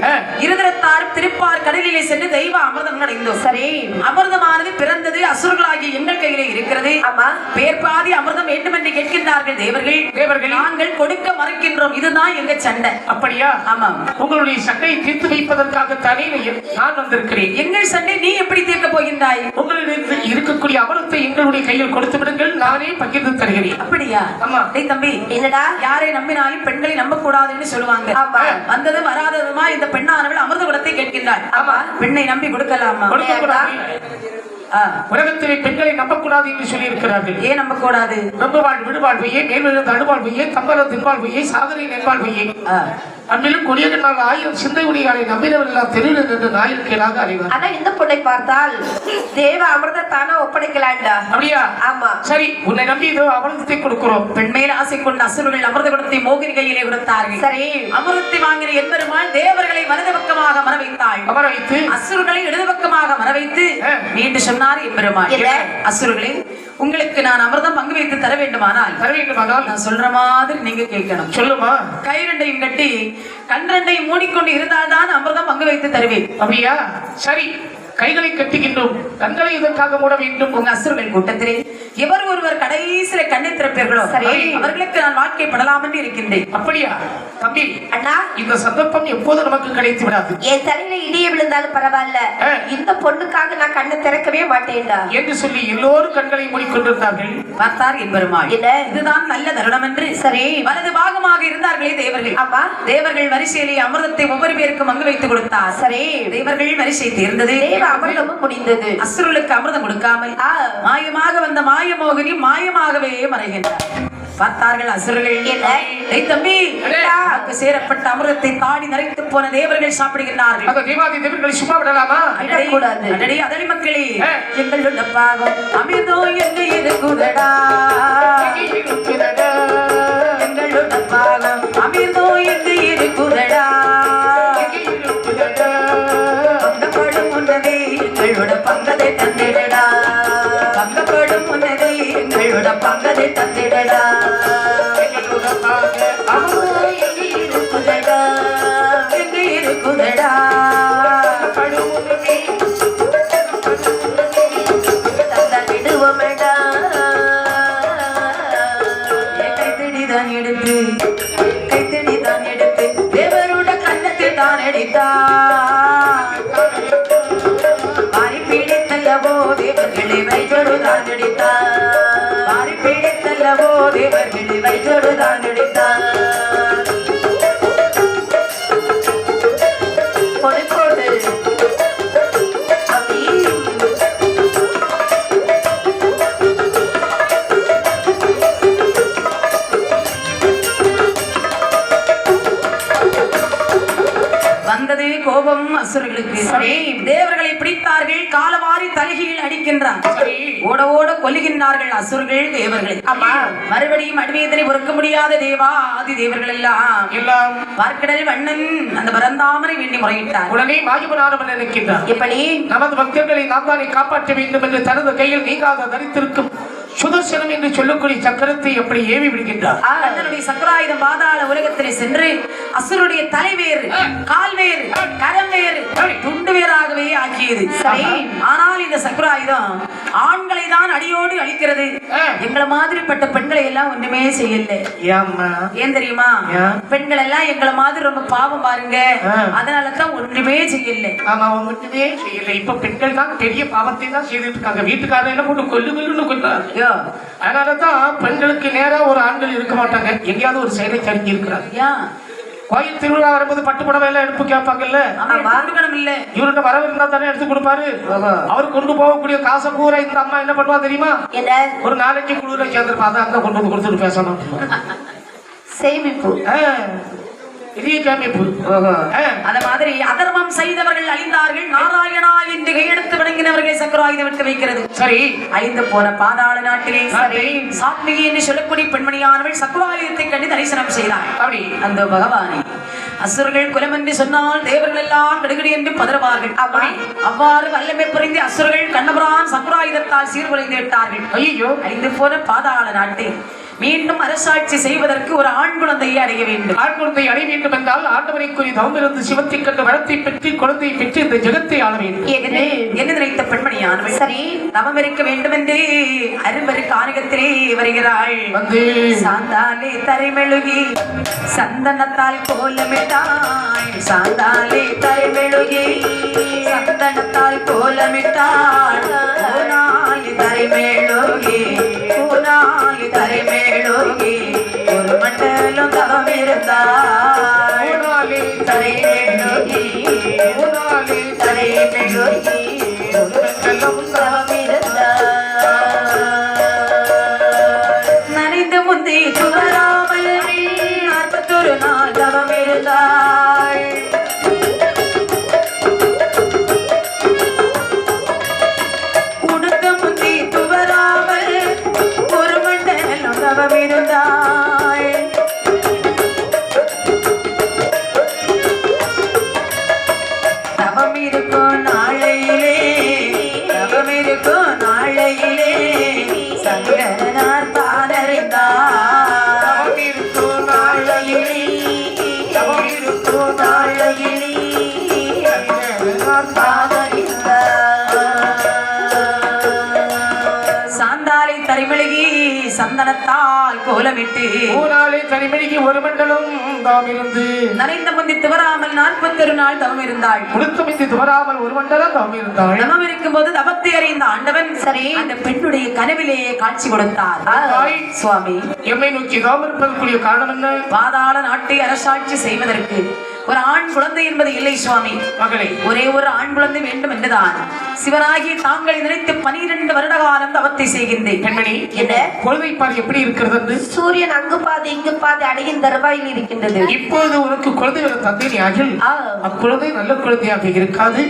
இருதரத்தாரும் திருப்பார் கடலிலே சென்று தெய்வ அமிர்தம் அடைந்தோம். சரி, அமிர்தமானது பிறந்தது அசுரர்களாகிய எங்கள் கையிலே இருக்கிறது. ஆமா, பேர்பாதி அமிர்தம் வேண்டும் என்று கேட்கின்றார்கள் தேவர்கள். நாங்கள் கொடுக்க மறுக்கின்றோம். இதுதான் எங்க சண்டை. அப்படியா? ஆமா. உங்களுடைய சண்டையை தீர்த்து வைப்பதற்காக தானே நான் வந்திருக்கிறேன். எங்கள் சண்டை நீ எப்படி தீர்க்க போகின்றாய்? உங்களிடம் இருக்கக்கூடிய அமிர்தத்தை எங்களுடைய கையில் கொடுத்து விடுங்கள், நானே பகிர்ந்து தருகிறேன். அப்படியா? ஆமா. தம்பி, என்னடா யாரை நம்பினாலும் பெண்களை நம்ப கூடாதுன்னு சொல்லுவாங்க. வந்தது வராததுமா இந்த பெண்ணானவள் அமிர்த குடத்தை கேட்கின்றாள். ஆமா, பெண்ணை நம்பி கொடுக்கலாமா? கொடுக்க கூடாது. உலகத்திலே பெண்களை நம்பக்கூடாது என்று சொல்லி இருக்கிறார்கள். ஏன் நம்ப கூடாது? நம்புவாள் விடுவாழ்வையே, மேல்விழுந்த அழுவாழ்வையே, கம்பளம் தின்பாழ்வையே, சாதனை நெல்வாழ்வையே, அன்பிலும் கொடியகனால் 1000 சிந்தை உடையாளை நம்பினவர்கள் தெருவில் நின்று நாயிற்கீழாக அறிவார். ஆனா இந்த பொண்ணை பார்த்தால் தேவ அமிர்தத்தானா ஒப்படைக்கலாண்டா. அப்படியா? ஆமா. சரி, உன்னை நம்பி இதோ அமிர்தத்தை கொடுக்கிறோம். பெண்மேல் ஆசை கொண்ட அசுரர்கள் அமிர்த குடத்தை மோகினி கையிலே கொடுத்தார்கள். சரி, அமிர்தத்தை வாங்கின எம்பெருமாள் தேவர்களை வலது பக்கமாக மர வைத்தாள். அமர வைத்து அசுரர்களை இடது பக்கமாக மர வைத்து மீண்டும் சொன்னார் எம்பெருமாள், அசுரர்களே, உங்களுக்கு நான் அமிர்தம் பங்கு வைத்து தர வேண்டுமானால் நான் சொல்ற மாதிரி நீங்க கேட்கணும். சொல்லுமா. கை ரெண்டையும் கட்டி கண் ரெண்டையும் மூடிக்கொண்டு இருந்தால்தான் அமிர்தம் பங்கு வைத்து தருவேன். அப்படியா? சரி, கைகளை கட்டுகின்றோம், கண்களை இதற்காக மூட வேண்டும். உங்க அசுரர்கள் கூட்டத்திலே எவர் ஒருவர் கடைசியில கண்ணை திறப்பீர்களோ அவர்களுக்கு நான் வாழ்க்கை படலாம் என்று இருக்கின்றேன். அப்படியா? தம்பி, அண்ணா, இந்த சந்தர்ப்பம் எப்போது நமக்கு கிடைத்து விடாது. என் தலையில இடிய விழுந்தாலும் பரவாயில்ல, இந்த பொண்ணுக்காக நான் கண்ணை திறக்கவே மாட்டேன்டா என்று சொல்லி எல்லோரும் கண்களை மூடிக்கொண்டிருந்தார்கள். பார்த்தார் என்பெருமாள், இதுதான் நல்ல தருணம் என்று சரி வலது பாகமாக இருந்தார்களே தேவர்கள். ஆமா, தேவர்கள் வரிசையிலே அமிர்தத்தை ஒவ்வொரு பேருக்கும் அங்கு வைத்து கொடுத்தார். சரி, தேவர்கள் வரிசை தேர்ந்தது. அமிர்தமும் முடிந்தது. அசுரர்களுக்கு அமிர்தம் கொடுக்காமல் மாயமாக வந்த மாயமோகினி மாயமாகவே மறைகின்றார். பார்த்தார்கள் அசுரர்கள், தம்பி, சேரப்பட்ட அமிர்தத்தை தாடி நரைத்து போன தேவர்கள் சாப்பிடுகிறார்கள். தேவர்களை சும்மா விடலாமா? அதடி மக்களே, எங்களுடைய பாகம் அமிர்தோ எங்க இருக்குதடா, எங்களுடைய பாகம் அமிர்தோ எங்க இருக்குதடா, பங்கப்படும் முன்னதே எங்களோட பங்கதை தந்திடடா, பங்கப்படும் முன்னதே எங்களோட பங்கதை தந்திடடா, எங்க இருக்குதடா, தந்திடுவோமேடா. கைத்தடிதான் எடுத்து கைத்தடிதான் எடுத்து தேவரோட கண்ணத்தில் தான் அடித்தார். பாரி பீடித்தல்லவோ தேவர்களை வைத்தொடுதான் அடித்தார், பாரி பீடித்தல்லவோ தேவர்களை வைத்தொடுதான் அடித்தார். கொடுக்கோடு கர்வம் அசுரர்களுக்கு. சரி. தேவர்களை பிடித்தார்கள், காலவாரி தலைகீழ் அடிக்கின்றார். சரி. ஓட ஓட கொல்லுகின்றார்கள் அசுரர்கள் தேவர்களை. ஆமா. மறுபடியும் அடிமையதனை பொறுக்க முடியாத தேவா ஆதி தேவர்கள் எல்லாம் பார்க்கடல் வண்ணன் அந்த பரந்தாமரை வேண்டி முறையிட்டார். உடனே மாயவனானவன் நினைக்கின்றார், எப்படி நமது பக்தர்களை நாம் தானே காப்பாற்ற வேண்டும் என்று தனது கையில் நீங்காத தரித்திருக்கும் சுதர்சனம் என்று சொல்லக்கூடிய சக்கரத்தை எப்படி ஏவி விடுகின்றார். தன்னுடைய சக்கராயுதம் பாதாள உலகத்திலே சென்று அசுருடைய தலைவேறு, கால்வேறு, கரம் வேறு, துண்டு வேறாகவே ஆக்கியது. சரி. ஆனால் இந்த சக்கராயுதம் ஆண்களை தான் அடியோடு அழிக்கிறது. எங்களை மாதிரிப்பட்ட பெண்களை எல்லாம் ஒண்ணுமே செய்யல. ஏன் தெரியுமா? பெண்கள் எல்லாம் எங்களை மாதிரி ரொம்ப பாவம் பாருங்க, அதனாலதான் ஒன்றுமே செய்யல. ஆமா, ஒன்றுமே செய்யல. இப்ப பெண்கள் தான் பெரிய பாவத்தை தான் செய்துட்டு இருக்காங்க. வீட்டுக்காரர் எல்லாம் போட்டு கொல்லுன்னு கொண்டாங்க. அதனாலதான் பெண்களுக்கு நேரா ஒரு ஆண்கள் இருக்க மாட்டாங்க, எங்கேயாவது ஒரு செயலை தடுக்கி இருக்கிறாங்க. கோயில் திருவிழா வரும்போது பட்டு புடவை எல்லாம் எடுப்பு கேட்பாங்கல்ல, இல்ல இவர்கிட்ட வரவு இருந்தா தானே எடுத்து கொடுப்பாரு. அவர் கொண்டு போகக்கூடிய காசை பூரா இந்த அம்மா என்ன பண்ணுவா தெரியுமா? ஒரு 4-5 குழுல சேர்ந்திருப்பா, அதை அங்க கொண்டு வந்து கொடுத்துட்டு பேசணும். சேமிப்பு, அத மாதிரி அதர்மம் செய்தவர்கள் அழிந்தார்கள். நாராயணா என்று கையெடுத்து வணங்கினவர்களை சக்கராயுதம் விட்டு வைக்கிறது. சரி. அழிந்து போன பாதாள நாட்டிலே சாத்மிகி என்று சொல்லக்கூடிய பெண்மணியானவள் சக்கராயுதத்தை கண்டு தரிசனம் செய்தாள். அப்படி அந்த பகவானை அசுரர்கள் குலம் என்று சொன்னால் தேவர்கள் எல்லாம் கடுகடி என்று பதறுவார்கள். அவ்வாறு வல்லமை புரிந்து அசுரர்கள் கண்ணபுரான் சக்கராயுதத்தால் சீர்குலைந்து விட்டார்கள். ஐயோ, அழிந்து போன பாதாள நாட்டை மீண்டும் அரசாட்சி செய்வதற்கு ஒரு ஆண் குழந்தையை அடைய வேண்டும். ஆண் குழந்தை அடைய வேண்டும் என்றால் ஆண்டவரைக்குரிய தவமிருந்து சிவத்தை கண்டு வரத்தை பெற்று குழந்தையை பெற்று இந்த ஜெகத்தை ஆள வேண்டும் என்ன நினைத்த பெண்மணியானவள் சரி தவம் இருக்க வேண்டும் என்று அரும்பெரு காரகத்திலே வருகிறாள். வந்து சாந்தாலே தரைமெழுகி சந்தனத்தால் கோலமிட்டாள். சாந்தாலே தரைமெழுகி சந்தனத்தால் கோலமிட்டாள். தரைமெழுகி தரைமேலோகி ஒரு மண்டலம் தவம் இருந்தாய். தரைமேலோகி தரைமேலோகி ஒரு மண்டலம் தவம் இருந்தாய். நனைந்து முந்தி துவராமல் 41 நாள் தவம் இருந்தாய். உடுத்த முந்தி துவராமல் ஒரு மண்டலம் தவம் இருந்தாய். தவம் இருக்கும் நாளையிலே தவம் இருக்கும் நாளையிலே சங்கரனார் பாதறிந்தார். தவம் இருக்கும் நாளையிலே தவம் இருக்கும் நாளையிலே சங்கரனார் பாதறிந்தார். சாந்தாலை தரிமெழுகி சந்தனத்தால் கோலமிட்டு ஊனாலே தனிமணிக்கு ஒரு மண்டலம் தாம் இருந்து நனைந்த முந்தி துவராமல் 41 நாள் தவம் இருந்தாள். முழுத்த மிந்தி துவராமல் ஒரு மண்டலம் தாம் இருந்தாள். தவம் இருக்கும் போது தவத்தை அறிந்த ஆண்டவன் சரி அந்த பெண்ணுடைய கனவிலேயே காட்சி கொடுத்தார். சுவாமி, எம்மை நோக்கி தாம் இருப்பதற்குரிய காரணம் என்ன? பாதாள நாட்டை அரசாட்சி செய்வதற்கு ஒரு ஆண் குழந்தை என்பது இல்லை சுவாமி. மகளே, ஒரே ஒரு ஆண் குழந்தை வேண்டும் என்றுதான் சிவனாகி தாங்கள் நினைத்து 12 வருட காலம் தவத்தை செய்கின்றேன். பெண்மணி, என்ன குழந்தை பால் எப்படி இருக்கிறது என்று சூரியன் அங்கு பாதி இங்கு பாதி அடையின் தருவாயில் இருக்கின்றது. இப்போது உனக்கு குழந்தை வர தந்தை ஆகில் அக்குழந்தை நல்ல குழந்தையாக இருக்காது.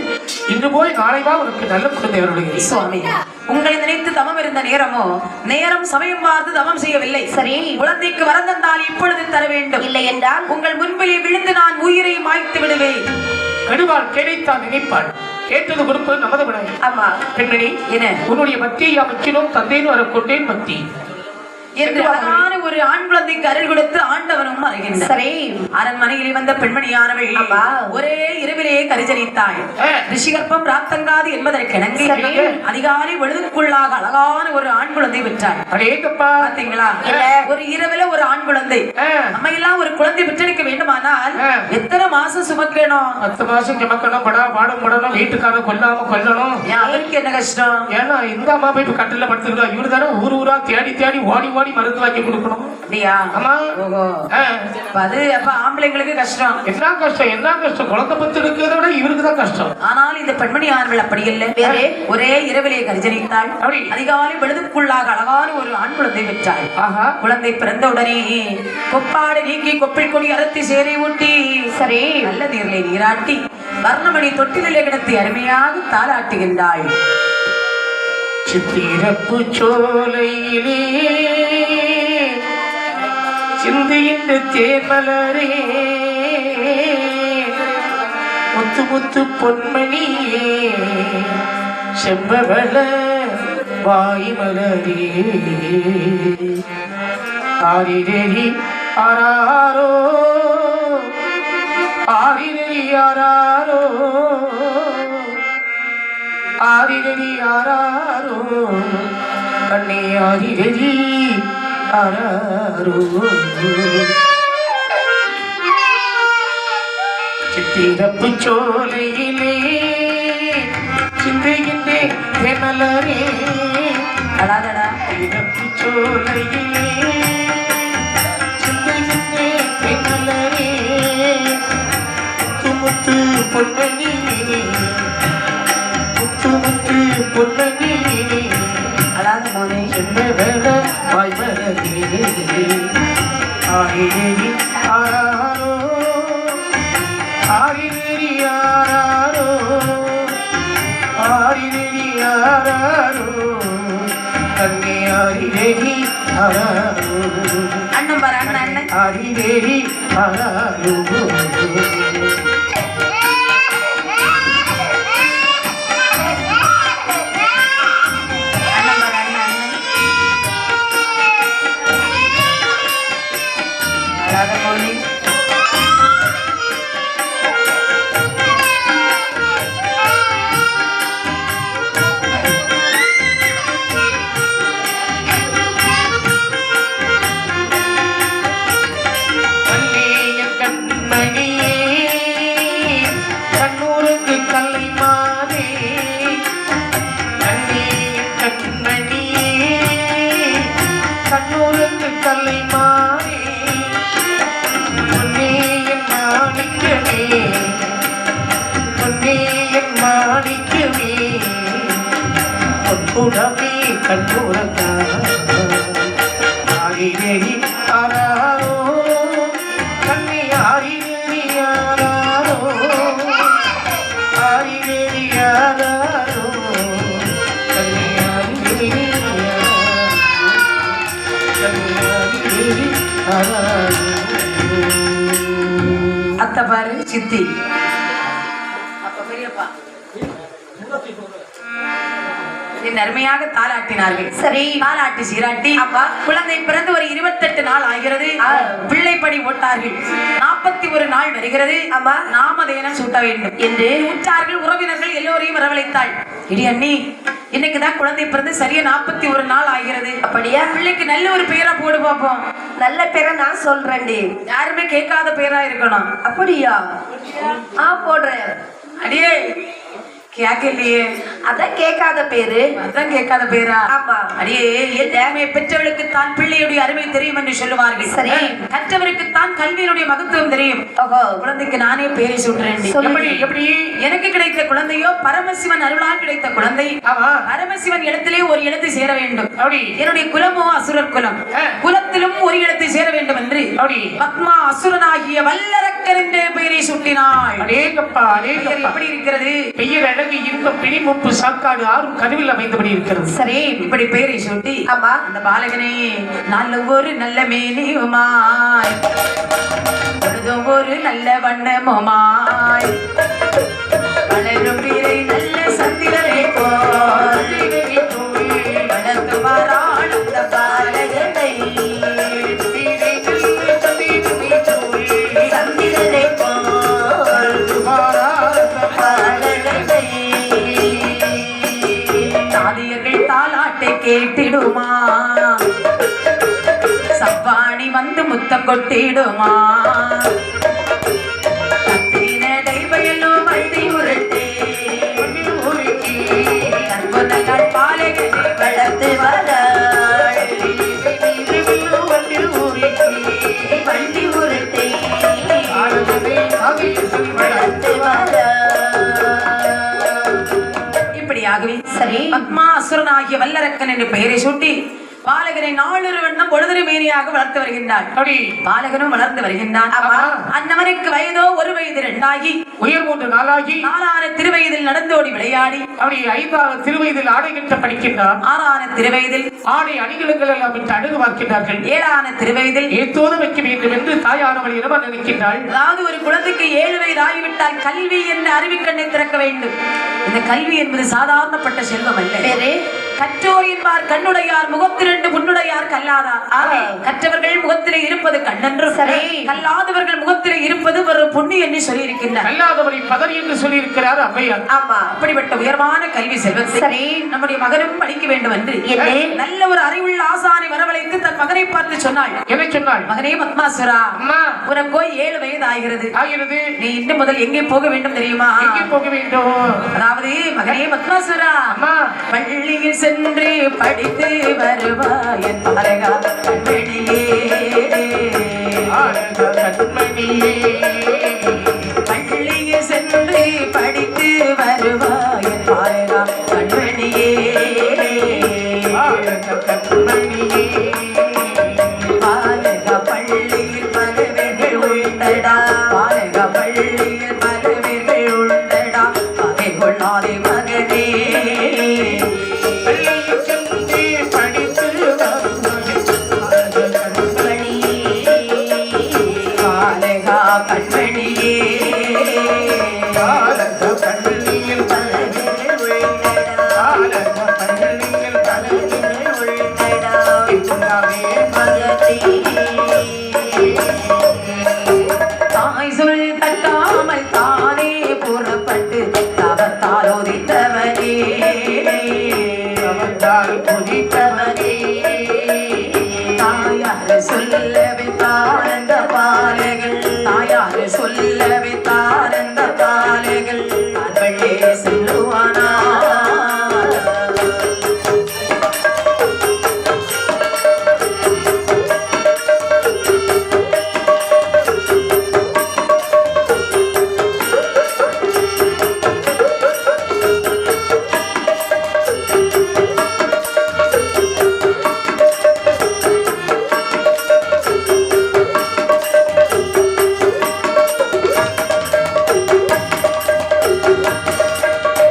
இன்று போய் நாளைவா உனக்கு நல்ல குழந்தை வருகிறது. சுவாமி, உங்களை நினைத்து தவம் இருந்த நேரமோ நேரம் சமயம் பார்த்து தவம் செய்யவில்லை. சரி, குழந்தைக்கு வரம் தந்தால் இப்பொழுது தர வேண்டும். இல்லை என்றால் உங்கள் முன்பிலே விழுந்து நான் உயிரை மாய்த்து விடுவேன். கடுவாள் கிடைத்தான் நினைப்பாள். கேட்டது கொடுப்பது நமது விட. ஆமா பெண்மணி, என்ன உன்னுடைய பக்தியை அமைச்சினோம் தந்தேன்னு வர கொண்டேன் பக்தி என்று அழகான ஒரு ஆண் குழந்தைக்கு அருள் கொடுத்து ஆண்டவனும் அறிகின்றார். சரி, அரண்மனையில் வந்த பெண்மணியானவள் ஒரே இரவிலேயே கரிஜனித்தாள். ரிஷிகற்பம் ராத்தங்காது என்பதற்கிணங்கி அதிகாலை பொழுதுக்குள்ளாக அழகான ஒரு ஆண் குழந்தை பெற்றாள். பாத்தீங்களா? ஒரு இரவுல ஒரு ஆண் குழந்தை. நம்ம எல்லாம் ஒரு குழந்தை பெற்றெடுக்க வேண்டுமானால் எத்தனை மாசம் சுமக்கணும்? 10 மாசம் சுமக்கணும். பாடும் படணும், வீட்டுக்காரன் கொல்லாம கொல்லணும். அவருக்கு என்ன கஷ்டம்? ஏன்னா இந்த அம்மா போய் கட்டில படுத்துக்கலாம். இவரு தானே ஊர் ஊரா தேடி தேடி ஓடி ஓடி மருந்து வாங்கி கொடுக்கணும். அப்படியா? ஆமா. அது அப்ப ஆம்பளைங்களுக்கு கஷ்டம். என்ன கஷ்டம்? என்ன கஷ்டம்? குழந்தை பத்து எடுக்கிறத விட இவருக்கு தான் கஷ்டம். ஆனால் இந்த பெண்மணி ஆண்கள் அப்படி இல்லை. ஒரே இரவிலே கரிஜனித்தாள். அதிகாலை பொழுதுக்குள்ளாக அழகான ஒரு ஆண் குழந்தை பெற்றாள். குழந்தை பிறந்த உடனே கொப்பாடு நீக்கி கொப்பில் கொடி அறுத்தி சேரை ஊட்டி சரி நல்ல நீரிலே நீராட்டி வர்ணமணி தொட்டிலே கிடத்தி அருமையாக தாளாட்டுகின்றாள். சித்திரப்பு சோலையிலே சிந்தியின் தேமலரே முத்து முத்து பொன்மணியே செம்பவள வாய்மலரே ஆரிரேரி ஆராரோ ஆரிரேரி ஆராரோ ஆரிரேரி ஆராரோ கண்ணே ஆரிரேரி ஆராரோ சித்திரப்பு சோலையிலே சிந்தையின்றே தேமலரே அழாதடா. சித்திரப்பு சோலையிலே சிந்தையின்றே தேமலரே முத்து பொன்னணி முத்து முத்து பொன்னணி அழாத மோனே. செம்பவள வாய்மலரே ஆரிரேரி ஆராரோ ஆரிரேரி ஆராரோ ஆரிரேரி ஆராரோ கண்ணே ஆரிரேரி ஆராரோ அண்ணன் பாரு அண்ணன் அண்ணன். ஆரிரேரி ஆராரோ அண்ணன் பாரு அண்ணன் அண்ணன். அழாத மோனே. கண்ணிய கண்மணியே கண்ணூருக்கு கல்லைமானே கண்ணிய கண்மணியே கண்ணூருக்கு கல்லைமானே பொன்னியின் மாணிக்கமே பொன்னியின் மாணிக்கமே பொன்குடமே கண்ணூரக்கா ஆரிரேரி ஆராரோ கண்ணே ஆரிரேரி ஆராரோ ஆரிரேரி ஆராரோ கண்ணே ஆரிரேரி ஆராரோ அத்தை பாரு சித்தி. அப்ப பெரியப்பா என் அருமையாக தாளாட்டினார்கள். சரி. தாளாட்டி சீராட்டி ஆமா. குழந்தை பிறந்து ஒரு 28 நாள் ஆகிறது. பிள்ளைப்படி ஓட்டார்கள். 41 நாள் வருகிறது. ஆமா. நாமதேனம் சூட்ட வேண்டும் என்று உற்றார்கள் உறவினர்கள் எல்லோரையும் வரவழைத்தாள். இடி அண்ணி, இன்னைக்குதான் குழந்தை பிறந்து சரியா 41 நாள் ஆகிறது. அப்படியா? பிள்ளைக்கு நல்ல ஒரு பேரா போடு பாப்போம். நல்ல பேரை நான் சொல்றேன்டி. யாருமே கேட்காத பேரா இருக்கணும். அப்படியா? போடுறேன். அடியே கேட்கலையே. அதான் கேட்காத பேரு. அதான் கேட்காத பேரா? ஆமா. அடியே, எல்லாமே பெற்றவளுக்கு தான் பிள்ளையுடைய அருமை தெரியும் என்று சொல்லுவார்கள். சரி. கற்றவருக்கு தான் கல்வியினுடைய மகத்துவம் தெரியும். ஓஹோ. குழந்தைக்கு நானே பேரை சொல்றேன். எப்படி எப்படி எனக்கு கிடைத்த குழந்தையோ பரமசிவன் அருளால் கிடைத்த குழந்தை. ஆமா. பரமசிவன் இடத்திலே ஒரு இடத்தை சேர வேண்டும். அப்படி என்னுடைய குலமோ அசுரர் குலம். குலத்திலும் ஒரு இடத்தை சேர வேண்டும் என்று அப்படி பத்மா அசுரனாகிய வல்லரக்கர் என்ற பெயரை சூட்டினாள். அடேங்கப்பா பெயர் அடேங்கப்பா எப்படி இருக்கிறது? பெயர் அழகு இன்பம் பிணிமுப்பு சாக்காடு ஆறும் கருவில் அமைந்தபடி இருக்கிறது. சரி. இப்படி பெயரை சூட்டி ஆமா. அந்த பாலகனே நல்ல ஒரு நல்ல மேனியுமாய் பொழுதும் ஒரு நல்ல வண்ணமுமாய் வளரும் வீரை நல்ல சந்திரனை போல் வளர்த்துவாராள் அந்த பாலகனை சந்திரனை போல் பாலகனை தாதியர்கள் தாலாட்டை கேட்டிடுமா சப்பாணி வந்து முத்தம் கொட்டிடுமா கத்தினடை வயலோ வண்டி உருட்டே கண்பொன்னால் பாலகனை வளர்த்து வராள் வண்டி உருட்டே வளர்த்து வராள். இப்படியாகவே சரி. பத்மா அசுரனாகிய வல்லரக்கன் என்று பெயரை சூட்டி பாலகனை நாளொரு வண்ணம் பொழுதுரை மீறியாக வளர்த்து வருகின்றாள். அப்படி பாலகனும் வளர்ந்து வருகின்றான். அன்னவனுக்கு வயதோ 1 வயது 2 ஆகி உயர் 3 நாளாகி 4ஆன திருவயதில் நடந்தோடி விளையாடி அப்படி 5ஆவது திருவயதில் ஆடை கட்ட படிக்கின்றார். 6ஆன திருவயதில் ஆடை அணிகளுக்கு எல்லாம் விட்டு அணுகு பார்க்கின்றார்கள். 7ஆன திருவயதில் ஏத்தோடு வைக்க வேண்டும் என்று தாயானவள் இரவ நினைக்கின்றாள். அதாவது ஒரு குழந்தைக்கு 7 வயது ஆகிவிட்டால் கல்வி என்ற அறிவுக்கண்ணை திறக்க வேண்டும். இந்த கல்வி என்பது சாதாரணப்பட்ட செல்வம் அல்ல. கற்றோர் என்பார் கண்ணுடையார் முகத்திரண்டு புண்ணுடையார் கல்லாதார். கற்றவர்கள் முகத்திலே இருப்பது கண்ணென்றும் கல்லாதவர்கள் முகத்திலே இருப்பது ஒரு புண்ணு என்று சொல்லி இருக்கின்றார். கல்லாதவரை பதறி என்று சொல்லி இருக்கிறார் அவ்வையார். ஆமா, அப்படிப்பட்ட உயர்வான கல்வி செல்வத்தை நம்முடைய மகனும் படிக்க வேண்டும் என்று நல்ல ஒரு அறிவுள்ள ஆசானை வரவழைத்து தன் மகனை பார்த்து சொன்னாள். என்ன சொன்னாள்? மகனே பத்மாசுரா, உனக்கோ 7 வயது ஆகிறது. நீ இன்று முதல் எங்கே போக வேண்டும் தெரியுமா? எங்கே போக வேண்டும்? அதாவது மகனே பத்மாசுரா, பள்ளியில் சென்று படித்து வருவாய் என் பாலகா கண்மணியே. பள்ளியில் சென்று படித்து வருவாய் என் பாலகா கண்மணியே. பாலகா பள்ளியில் பலவர்கள் உண்டடா, பாலகா பள்ளியில் பலவர்கள் உண்டடா, அதை கொள்ளாதே மகனே. தாய் சொல் தட்டாமல் தானே புறப்பட்டு தவத்தாலோதித்தவனே, தாயார் சொல்லவே தாரந்த பாலைகள், தாயார் சொல்லவே தாரந்த பாலைகள் அவளே சொல்லுவானா.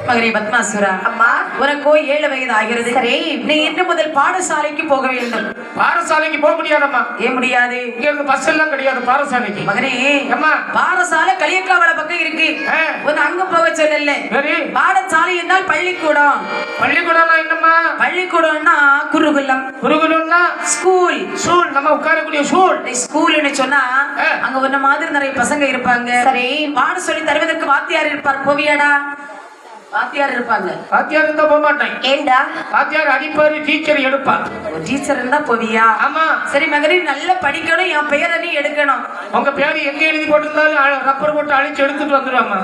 மகனே பத்மாசுரா, அம்மா உனக்கோ 7 வயது ஆகிறது. நீ இன்று முதல் பாடசாலைக்கு போக வேண்டும். பாடசாலைக்கு போக முடியாதம்மா. ஏன் முடியாது? இங்க இருந்து பஸ் எல்லாம் கிடையாது பாடசாலைக்கு. மகனே, அம்மா பாடசாலை களியக்காவள பக்கம் இருக்கு. உன்னை அங்க போக சொல்லல. பாடசாலை என்றால் பள்ளிக்கூடம். பள்ளிக்கூடம்னா என்னம்மா? பள்ளிக்கூடம்னா குருகுலம். குருகுலம்னா ஸ்கூல். ஸ்கூல் நம்ம உட்காரக்கூடிய ஸ்கூல். ஸ்கூல்னு சொன்னா அங்க உன்ன மாதிரி நிறைய பசங்க இருப்பாங்க. பாட சொல்லி தருவதற்கு வாத்தியார் இருப்பார். போவியாடா? வாத்தியார் இருப்பாங்க. வாத்தியார் இருந்தா போக மாட்டேன். ஏண்டா? வாத்தியார் அடிப்பாரு, டீச்சர் எடுப்பார். டீச்சர் இருந்தா போவியா? ஆமா. சரி மகனே, நல்லா படிக்கணும். என் பெயரை நீ எடுக்கணும். உங்க பேரு எங்க எழுதி போட்டிருந்தாலும் ரப்பர் போட்டு அழிச்சு எடுத்துட்டு வந்துருவாமா.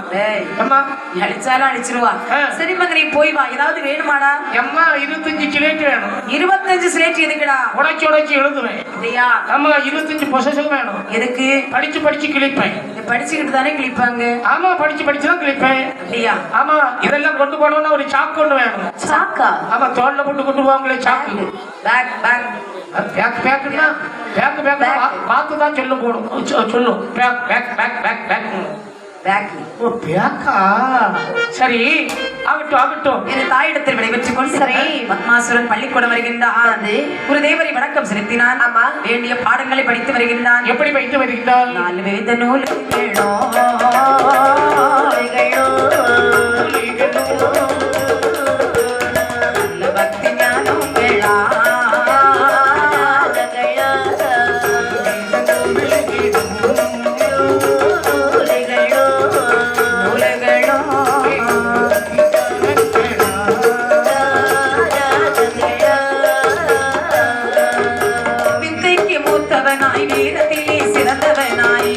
அம்மா அழிச்சாலும் அழிச்சிருவா. சரி மகனே, போய் வா. ஏதாவது வேணுமாடா? அம்மா 25 ஸ்லேட் வேணும். 25 ஸ்லேட் எதுக்குடா? உடைச்சு எழுதுவேன். அப்படியா? ஆமா, 25 பொசசிவ் வேணும். எதுக்கு? படிச்சு கிழிப்பேன். படிச்சுக்கிட்டு தானே கிழிப்பாங்க. ஆமா, படிச்சுதான் கிழிப்பேன். அப்படியா? ஆமா, இதெல்லாம் கொண்டு போனோம்னா ஒரு சாக்கு கொண்டு வேணும். சாக்கா? ஆமா, தோல்ல போட்டு கொண்டு போவாங்களே சாக்கு. பேக் பேக் பேக் பேக்னா பேக் பார்த்து தான் சொல்லும் போடும். சொல்லும் bag bag bag bag bag bag. ஓ பேக்கா? சரி, ஆகட்டும். என் தாயிடத்தில் விடைபெற்றுக் கொண்டு சரி பத்மாசுரன் பள்ளிக்கூடம் வருகின்றான். குருதேவரை வணக்கம் செலுத்தினான். ஆமா, வேண்டிய பாடங்களை படித்து வருகின்றான். எப்படி படித்து வருகின்றான்? 4 வேத நூல்களோ பக்தி ஞானம் வித்தைக்கு மூத்தவனாய் வீரத்திலே சிறந்தவனாய்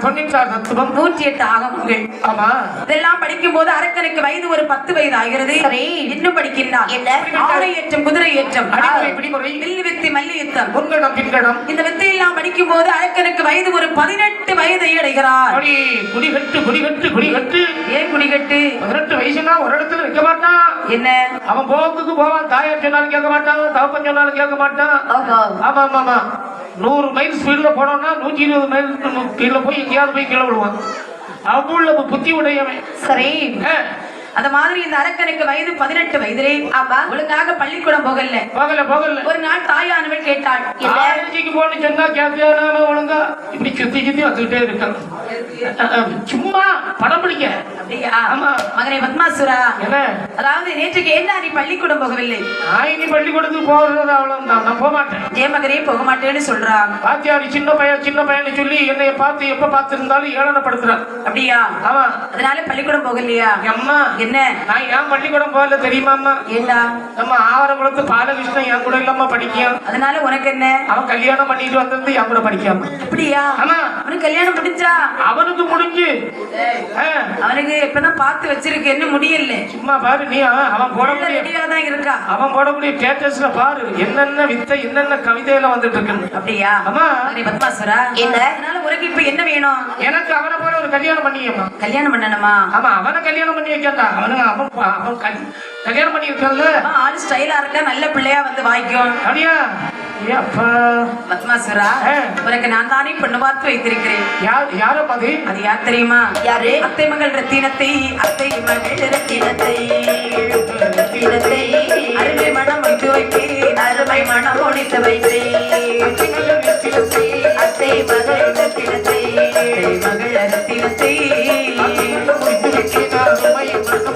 புராணம், 96 தத்துவம், 108 ஆகமங்கள். ஆமா இதெல்லாம் படிக்கும் போது அரக்கனுக்கு வயது ஒரு 10 வயது ஆகிறது. சரி. இன்னும் படிக்கின்றான். என்ன? ஆடை ஏற்றம், குதிரை ஏற்றம், அடிமுறை பிடிமுறை வில்லு வித்தை, மல்லி யுத்தம். முன்கடம் பின்கடம் இந்த வித்தையெல்லாம் படிக்கும் போது அரக்கனுக்கு வயது ஒரு 18 வயதை அடைகிறார். அப்படி குடிகட்டு குடிகட்டு குடிகட்டு ஏன் குடிகட்டு? 18 வயசுனா ஒரு இடத்துல நிக்க மாட்டான். என்ன? அவன் போக்குக்கு போவான். தாயார் சொன்னாலும் கேட்க மாட்டான், தகப்பன் சொன்னாலும் கேட்க மாட்டான். ஓஹோ. ஆமா ஆமா ஆமா 100 மைல் ஸ்பீட்ல போனோம்னா 120 மைல் ஸ்பீட்ல போய் எங்கேயாவது போய் கீழே விழுவான். அவ்வளவு புத்தி உடையவன். சரி. அந்த மாதிரி இந்த அரக்கனுக்கு வயது 18 வயதிலே ஆமா. ஒழுங்காக பள்ளிக்கூடம் போகல. போகல போகல. ஒரு நாள் தாயானவள் கேட்டாள், காலேஜுக்கு போன சொன்னா கேட்காம ஒழுங்கா இப்படி சுத்தி சுத்தி வந்துகிட்டே இருக்கான். சும்மா படம் பிடிக்க. அப்படியா? ஆமா. மகனே பத்மாசுரா, என்ன அதாவது நேற்றுக்கு என்ன நீ பள்ளிக்கூடம் போகவில்லை? நான் இனி பள்ளிக்கூடத்துக்கு போறது அவ்வளவுதான், நான் போக மாட்டேன். ஏன் மகனே போக மாட்டேன்னு சொல்றா? பாத்தியாரு சின்ன பையன் சொல்லி என்னைய பார்த்து எப்ப பார்த்திருந்தாலும் ஏளனப்படுத்துறான். அப்படியா? ஆமா. அதனால பள்ளிக்கூடம் போகலையா? அம்மா என்ன? நான் ஏன் பள்ளிக்கூடம் போகல தெரியுமாம்மா? ஏண்டா? நம்ம ஆவரகுளத்து பாலகிருஷ்ணன் என் கூட இல்லாம படிக்கான். அதனால உனக்கு என்ன? அவன் கல்யாணம் பண்ணிட்டு வந்திருந்து என் கூட படிக்காம. அப்படியா? ஆமா. அவனுக்கு கல்யாணம் முடிஞ்சா? அவனுக்கு முடிஞ்சு அவனுக்கு இப்பதான் பார்த்து வச்சிருக்கு, என்ன முடியல. சும்மா பாரு நீ அவன் போடக்கூடிய ரெடியாதான் இருக்கா. அவன் போடக்கூடிய ஸ்டேட்டஸ்ல பாரு என்னென்ன வித்தை என்னென்ன கவிதையில வந்துட்டு இருக்கு. அப்படியா? ஆமா. மகனே பத்மாசுரா, என்ன? அதனால உனக்கு இப்ப என்ன வேணும்? எனக்கு அவனை போல ஒரு கல்யாணம் பண்ணியம்மா. கல்யாணம் பண்ணணுமா? ஆமா அவனை கல்யாணம் பண்ணி வைக்கா. அவன் கல்யாணம் பண்ணி இருக்கல. ஆளு ஸ்டைலா இருக்கா, நல்ல பிள்ளையா வந்து வாய்க்கும். அப்படியா? அப்பா பத்மாசுரா, உனக்கு நான் தானே பொண்ணு பார்த்து வைத்திருக்கிறேன். யார பாதி? அது யார் தெரியுமா? யாரு? அத்தை மகள் ரத்தினத்தை, அத்தை மகள் ரத்தினத்தை, அருமை மனம் முடித்து வைப்பேன், அருமை மனம் முடித்து வைப்பேன். அத்தை மகள் ரத்தினத்தை, மகள் ரத்தினத்தை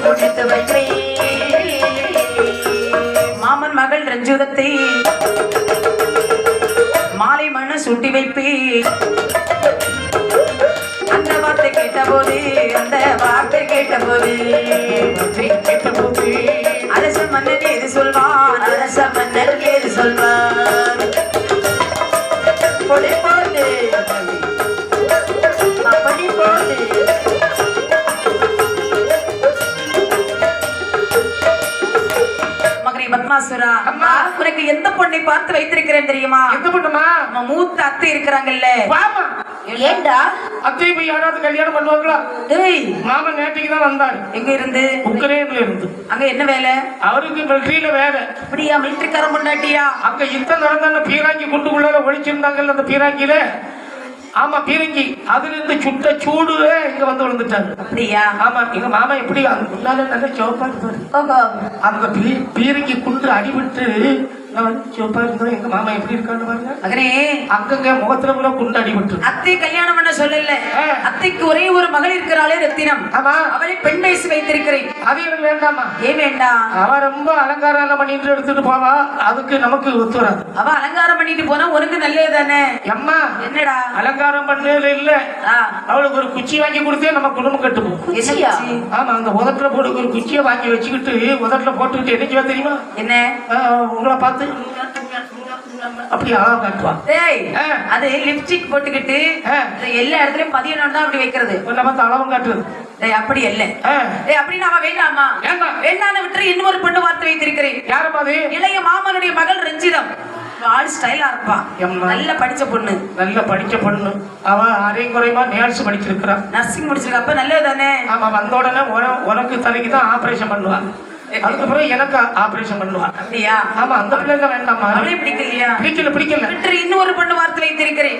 முடித்து வைப்பேன். மாமன் மகள் ரஞ்சுதத்தை மாலை மண்ண சுட்டி வைப்பேன். அந்த வார்த்தை கேட்டபோது, அந்த வார்த்தை கேட்டபோது அரச மன்னன் ஏது சொல்வான், அரச மன்னர் ஏது சொல்வான். பொடி போடு அப்படி போடு. மகனே பத்மாசுரா, அம்மா. உனக்கு எந்த பொண்ணை பார்த்து வைத்திருக்கிறேன் தெரியுமா? எந்த பொண்ணுமா? நம்ம மூத்த அத்தை இருக்கிறாங்கல்ல. பாமா. ஏண்டா? அத்தை போய் யாராவது கல்யாணம் பண்ணுவாங்களா? டேய், மாமன் நேற்றுக்கு தான் வந்தாரு. எங்க இருந்து? உக்ரைன்ல இருந்து. அங்க என்ன வேலை? அவருக்கு மிலிட்டரியில வேலை. அப்படியா? மிலிட்டரிக்காரன் பொண்டாட்டியா? அங்க யுத்தம் நடந்த பீராங்கி குண்டுக்குள்ளார ஒழிச்சிருந்தாங்கல்ல அந்த பீராங்கில. ஆமா பீரங்கி அதுல இருந்து சுட்ட சூடு இங்க வந்து விழுந்துட்டாரு. அப்படியா? ஆமா எங்க மாமா எப்படி அந்த முன்னால நல்ல சிவப்பா இருப்பாரு. ஓஹோ. அந்த பீரங்கி குண்டு அடிபட்டு சிவப்பா இருந்தா எங்க மாமா எப்படி இருக்கான்னு பாருங்க. மகனே, அங்கங்க முகத்துல கூட குண்டு அடிபட்டு. அத்தை கல்யாணம் பண்ண சொல்லல. அத்தைக்கு ஒரே ஒரு மகள் இருக்கிறாளே ரத்தினம். ஆமா. அவளை பெண் வயசு வைத்திருக்கிறேன். அது எனக்கு வேண்டாமா? ஏன் வேண்டாம்? அவ ரொம்ப அலங்காரம் எல்லாம் பண்ணிட்டு எடுத்துட்டு போவா, அதுக்கு நமக்கு ஒத்து வராது. அவ அலங்காரம் பண்ணிட்டு போனா உனக்கு நல்லது தானே. அம்மா என்னடா அலங்காரம் பண்ணல இல்ல, அவளுக்கு ஒரு குச்சி வாங்கி கொடுத்தே நம்ம குடும்பம் கட்டுப்போம். குச்சியா? ஆமா அந்த உதட்டுல போட்டு ஒரு குச்சியை வாங்கி வச்சுக்கிட்டு உதட்டுல போட்டுக்கிட்டு என்ன செய்வா தெரியுமா? என்ன? உங்களை பார்த்து அப்படி அழகா காட்டுவா. டேய், அது லிப்ஸ்டிக் போட்டுக்கிட்டு எல்லா இடத்துலயும் பதியணும் தான் அப்படி வைக்கிறது. உன்னை பார்த்து அழகம் காட்டுறது. டேய் அப்படி இல்ல. டேய் அப்படி நாம வேண்டாமா? வேண்டான்னு விட்டு இன்னொரு பொண்ணு பார்த்து வைத்திருக்கிறேன். யாரு பாது? இளைய மாமனுடைய மகள் ரஞ்சிதம். ஆள் ஸ்டைலா இருப்பா, நல்ல படிச்ச பொண்ணு. நல்ல படிச்ச பொண்ணு. அவ அரையும் குறையுமா நேர்ஸ் படிச்சிருக்கிறா. நர்சிங் முடிச்சிருக்க. அப்ப நல்லது தானே. ஆமா வந்த உடனே உனக்கு தலைக்கு தான் ஆபரேஷன் பண்ணுவா, அதுக்கப்புறம் எனக்கு ஆபரேஷன் பண்ணுவா. அப்படியா? ஆமா அந்த பிள்ளைங்க வேண்டாமா? அவளே பிடிக்கலையா? பிடிக்கல. விட்டு இன்னொரு பொண்ணு பார்த்து வைத்திருக்கிறேன்.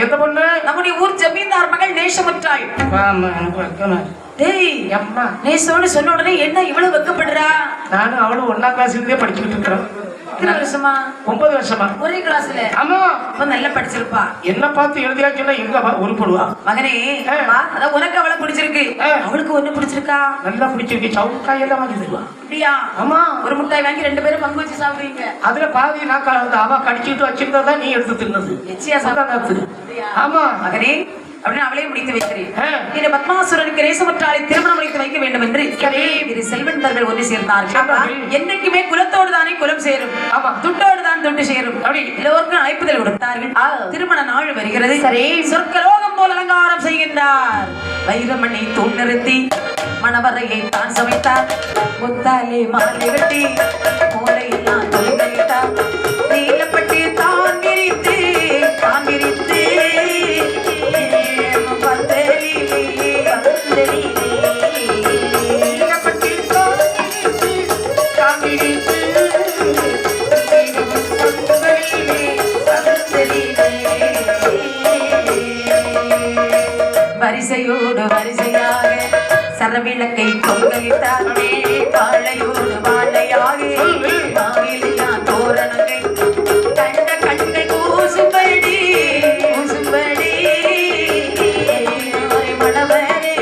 எந்த பொண்ணு? நம்முடைய ஊர் ஜமீன்தார் மகள் நேசமுற்றாள். ஆமா எனக்கு வைக்கணும். டேய் அம்மா நேசம்னு சொன்ன உடனே என்ன இவ்வளவு வெக்கப்படுறா? நானும் அவளும் 1ஆம் கிளாஸ்லயே படிச்சுக்கிட்டு இருக்கிறோம். எத்தனை வருஷமா? 9 வருஷமா. ஒரே கிளாஸ்ல? ஆமா. அப்ப நல்லா படிச்சிருப்பா. என்ன பார்த்து எழுதியாச்சுன்னா எங்க உருப்படுவா. மகனே, அதான் உனக்கு அவளை பிடிச்சிருக்கு, அவளுக்கு ஒண்ணு பிடிச்சிருக்கா? நல்லா பிடிச்சிருக்கு. சவுக்காய் எல்லாம் வாங்கி தருவா. அப்படியா? ஆமா. ஒரு முட்டாய் வாங்கி 2 பேரும் பங்கு வச்சு சாப்பிடுவீங்க. அதுல பாதி நான் அவ கடிச்சுட்டு வச்சிருந்தா நீ எடுத்து தின்னது. நிச்சயம் சாப்பிடு. ஆமா மகனே, அப்படின்னு அவளே முடித்து வைக்கிறேன். இந்த பத்மாசுரனுக்கு நேசமுற்றாளை திருமணம் முடித்து வைக்க வேண்டும் என்று இரு செல்வந்தர்கள் ஒன்று சேர்ந்தார்கள். என்னைக்குமே குலத்தோடு தானே குலம் சேரும், துட்டோடு தான் துட்டு சேரும். எல்லோருக்கும் அழைப்புதல் கொடுத்தார்கள். திருமண நாள் வருகிறது. சொர்க்கலோகம் போல் அலங்காரம் செய்கின்றார். வைரமணி தூண் நிறுத்தி மணவரையை தான் சமைத்தார். முத்தாலே மாலை வெட்டி மூலையெல்லாம் தொழில்தான் நீலப்பட்டு தான் விரித்து வரிசையோடு வரிசையாக சரவிளக்கை தொங்கலிட்டார். வாழையோடு வாழையாக மாவிலையான் தோரணங்கள் கண்ட கண்கள் கூசும்படி கூசும்படி மணவரை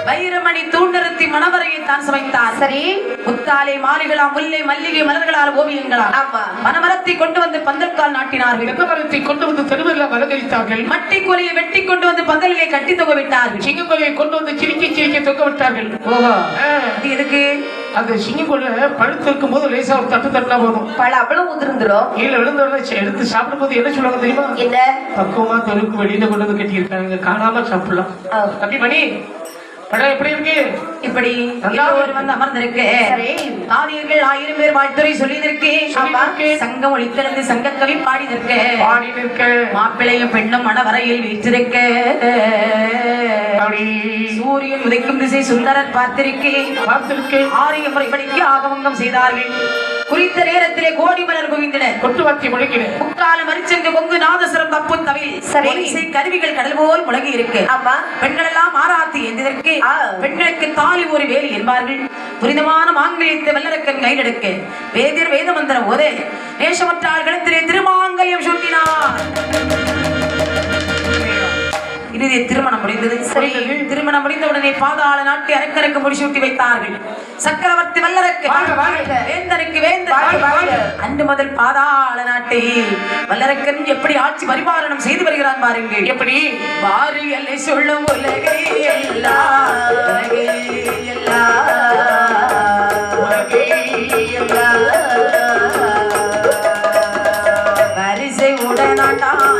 வைரமணி தூண் நிறுத்தி மணவரையை தான் சமைத்தார். சரி, முத்தாலை மாலைகளா முல்லை மல்லிகை மலர்களால் ஓவியங்களா ஆமா. மணமரத்தை கொண்டு வந்து பந்தல்கால் நாட்டினார்கள். வெங்கமரத்தை கொண்டு வந்து தெருவெல்லாம் அலங்கரித்தார்கள். மட்டி கொலையை வெட்டி கொண்டு வந்து பந்தலிலே கட்டி தொங்க விட்டார்கள். சிங்கக்கொலையை கொண்டு வந்து சிரிக்க சிரிக்க தொங்க விட்டார்கள். அது எதுக்கு? அந்த சிங்கக்கொலை பழுத்து இருக்கும் போது லேசா ஒரு தட்டு தட்டினா போதும், பழ அவ்வளவு உதிர்ந்துரும். கீழே விழுந்தோட எடுத்து சாப்பிடும் போது என்ன சொல்லுவாங்க தெரியுமா? என்ன? பக்குவமா தெருக்கு வெளியில கொண்டு வந்து கட்டி இருக்காங்க, காணாம சாப்பிடலாம். அப்படி மணி படம் எப்படி இருக்கு? இப்படி எல்லோரும் வந்து அமர்ந்திருக்கு. காவியர்கள் 1000 பேர் வாழ்த்துறை சொல்லியிருக்கு. சங்கம் ஒளித்திருந்து சங்க கவி பாடினிருக்கு. மாப்பிள்ளையும் பெண்ணும் மணவரையில் வீற்றிருக்க. சூரியன் உதைக்கும் திசை சுந்தரர் பார்த்திருக்கு. ஆரிய முறைப்படிக்கு ஆகமங்கம் செய்தார்கள். குறித்த நேரத்திலே கோடி மலர் குவிந்தன. கொட்டுவாத்தி முழங்கின. முக்கால மரிச்சங்கு கொங்கு நாதசுரம் தப்பு தவில் கருவிகள் கடல் போல் முழங்கி இருக்கு. பெண்கள் எல்லாம் ஆராத்தி எந்ததற்கு பெண்களுக்கு தாலி ஒரு வேலி என்பார்கள். புனிதமான மாங்கல்யத்தை வல்லரக்கன் கையெடுக்க வேதியர் வேத மந்திரம் ஓதே நேசமற்றால் களத்திலே திருமாங்கல்யம் சூட்டினார். இறுதி திருமணம் முடிந்தது. திருமணம் முடிந்த உடனே பாதாள நாட்டை அரக்கனுக்கு முடிசூட்டி வைத்தார்கள். சக்கரவர்த்தி வல்லரக்கு வேந்தனுக்கு வேந்தன். அன்று முதல் பாதாள நாட்டை வல்லரக்கன் எப்படி ஆட்சி பரிபாலனம் செய்து வருகிறான் பாருங்கள். எப்படி வாரியலை சொல்லும் உலகை வரிசை உடனாட்டான்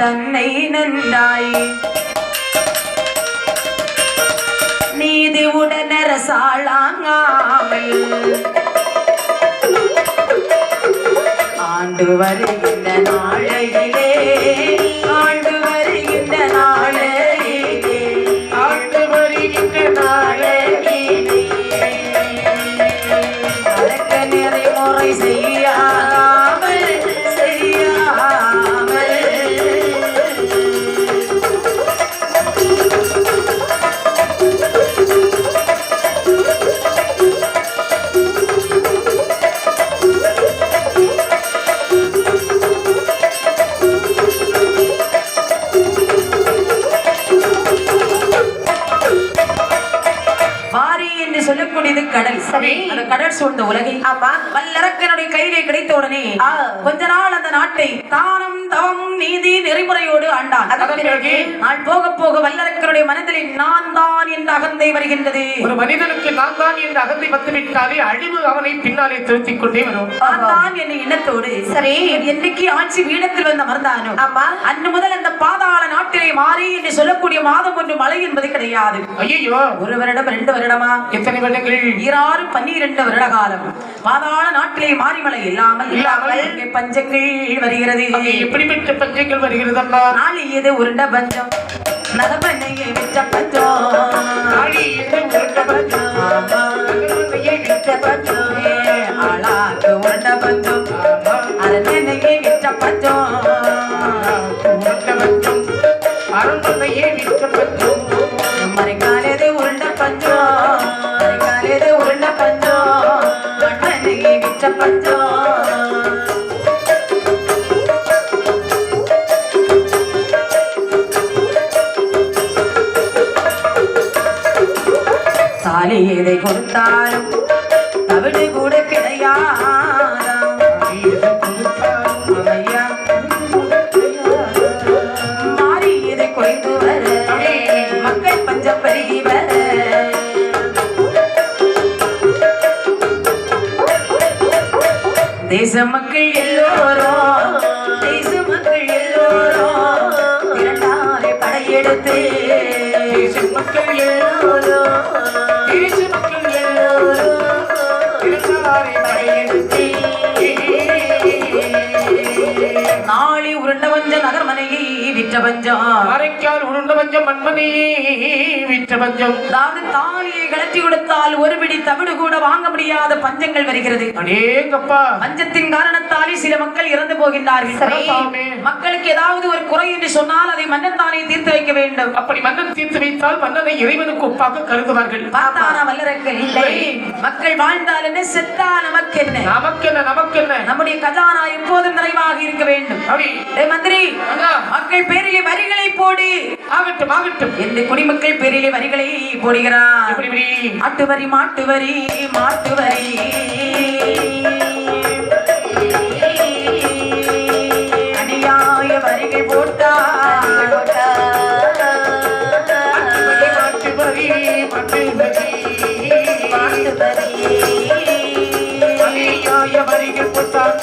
தன்னை நன்றாய் நீதி உடனரசாளாங்காமல் ஆண்டு வருகின்ற நாளையிலே ஆண்டு வருகின்ற நாளையிலே ஆண்டு வருகின்ற நாளையிலே அதற்கு நிறைமுறை செய்யாமல் சொல்லக்கூடியது கடல். அந்த கடல் சூழ்ந்த உலகை வல்லரக்கனுடைய கையிலே கிடைத்த உடனே கொஞ்ச நாள் அந்த நாட்டை தானம் தவம் நீதி நெறிமுறையோடு ஆண்டான். நாள் போக போக வல்லரக்கனுடைய மனதில் நான் தான் என்ற அகந்தை வருகின்றது. ஒரு மனிதனுக்கு நான் தான் என்ற அகந்தை வந்துவிட்டாலே அழிவு அவனை பின்னாலே திருத்திக் கொண்டே வரும். நான் தான் என்ற எண்ணத்தோடு சரி என்னைக்கு ஆட்சி வீடத்தில் வந்து அமர்ந்தானோ அன்று முதல் அந்த பாதாள நாட்டிலே மாறி என்று சொல்லக்கூடிய மாதம் ஒன்று மழை என்பது கிடையாது. ஐயோ, 1 வருடம் 2 வருடமா எத்தனை வருடங்கள்? 12 வருட காலம் பாதாள நாட்டிலே மாறிமலை இல்லாமல் பஞ்சங்கள் வருகிறது. எப்படிப்பட்ட பஞ்சங்கள் வருகிறதம்மா? நாளியது உருண்ட பஞ்சம் நகமனையை விற்ற பஞ்சம் ஆளாக்கு உருண்ட பஞ்சம் அரண்மனையை விற்ற பஞ்சம் அரண்மனையை விற்ற பஞ்சம் மறைக்காலது உருண்ட பஞ்சம் மறைக்காலது உருண்ட பஞ்சம் எதை கொடுத்தாலும் தவிடு கூட கிடையாதாம். ஐயா, மாறி எதை குறைந்து வர மக்கள் பஞ்சம் பெருகி வர தேச மக்கள் எல்லோரும் இரண்டாலே படையெடுத்து மக்கள் எல்லோரும் இரண்டாலே படையெடுத்து நாளை உருண்ட வஞ்ச நகர்மனையை விற்ற பஞ்சம் மறைக்கால் உருண்ட பஞ்சம் மண்மணி விற்ற பஞ்சம். அதாவது தாலியை கழற்றி கொடுத்தால் ஒரு பிடி தவிடு கூட வாங்க முடியாத பஞ்சங்கள் வருகிறது. அடேங்கப்பா, பஞ்சத்தின் காரணத்தாலே சில மக்கள் இறந்து போகின்றார்கள். மக்களுக்கு ஏதாவது ஒரு குறை என்று சொன்னால் அதை மன்னன் தானே தீர்த்து வைக்க வேண்டும். அப்படி மன்னன் தீர்த்து வைத்தால் மன்னனை இறைவனுக்கு ஒப்பாக கருதுவார்கள். பார்த்தான வல்லரக்கல் இல்லை. மக்கள் வாழ்ந்தால் என்ன, செத்தால் நமக்கு என்ன, நமக்கென்ன நம்முடைய கஜானா எப்போதும் நிறைவாக இருக்க வேண்டும். மந்திரி, மக்கள் பேரிலே வரிகளை போடு. ஆகட்டும் என்று குடிமக்கள் பேரிலே வரிகளை போடுகிறார். ஆட்டு வரி, மாட்டு வரி, மாட்டு வரி, அநியாய வரிகள் போட்டார். மாட்டு வரி அநியாய வரிகள் போட்டார்.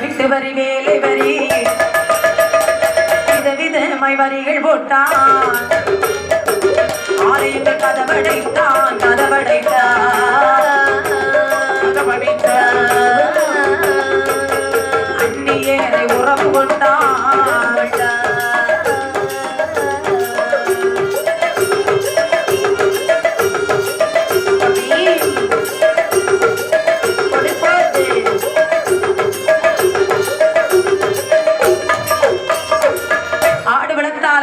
விட்டு வரி, வேலை வரி, விதவிதமாய் வரிகள் போட்டான். ஆலயங்கள் கதவடைத்தான். அந்நியரை உறவு கொண்டான்.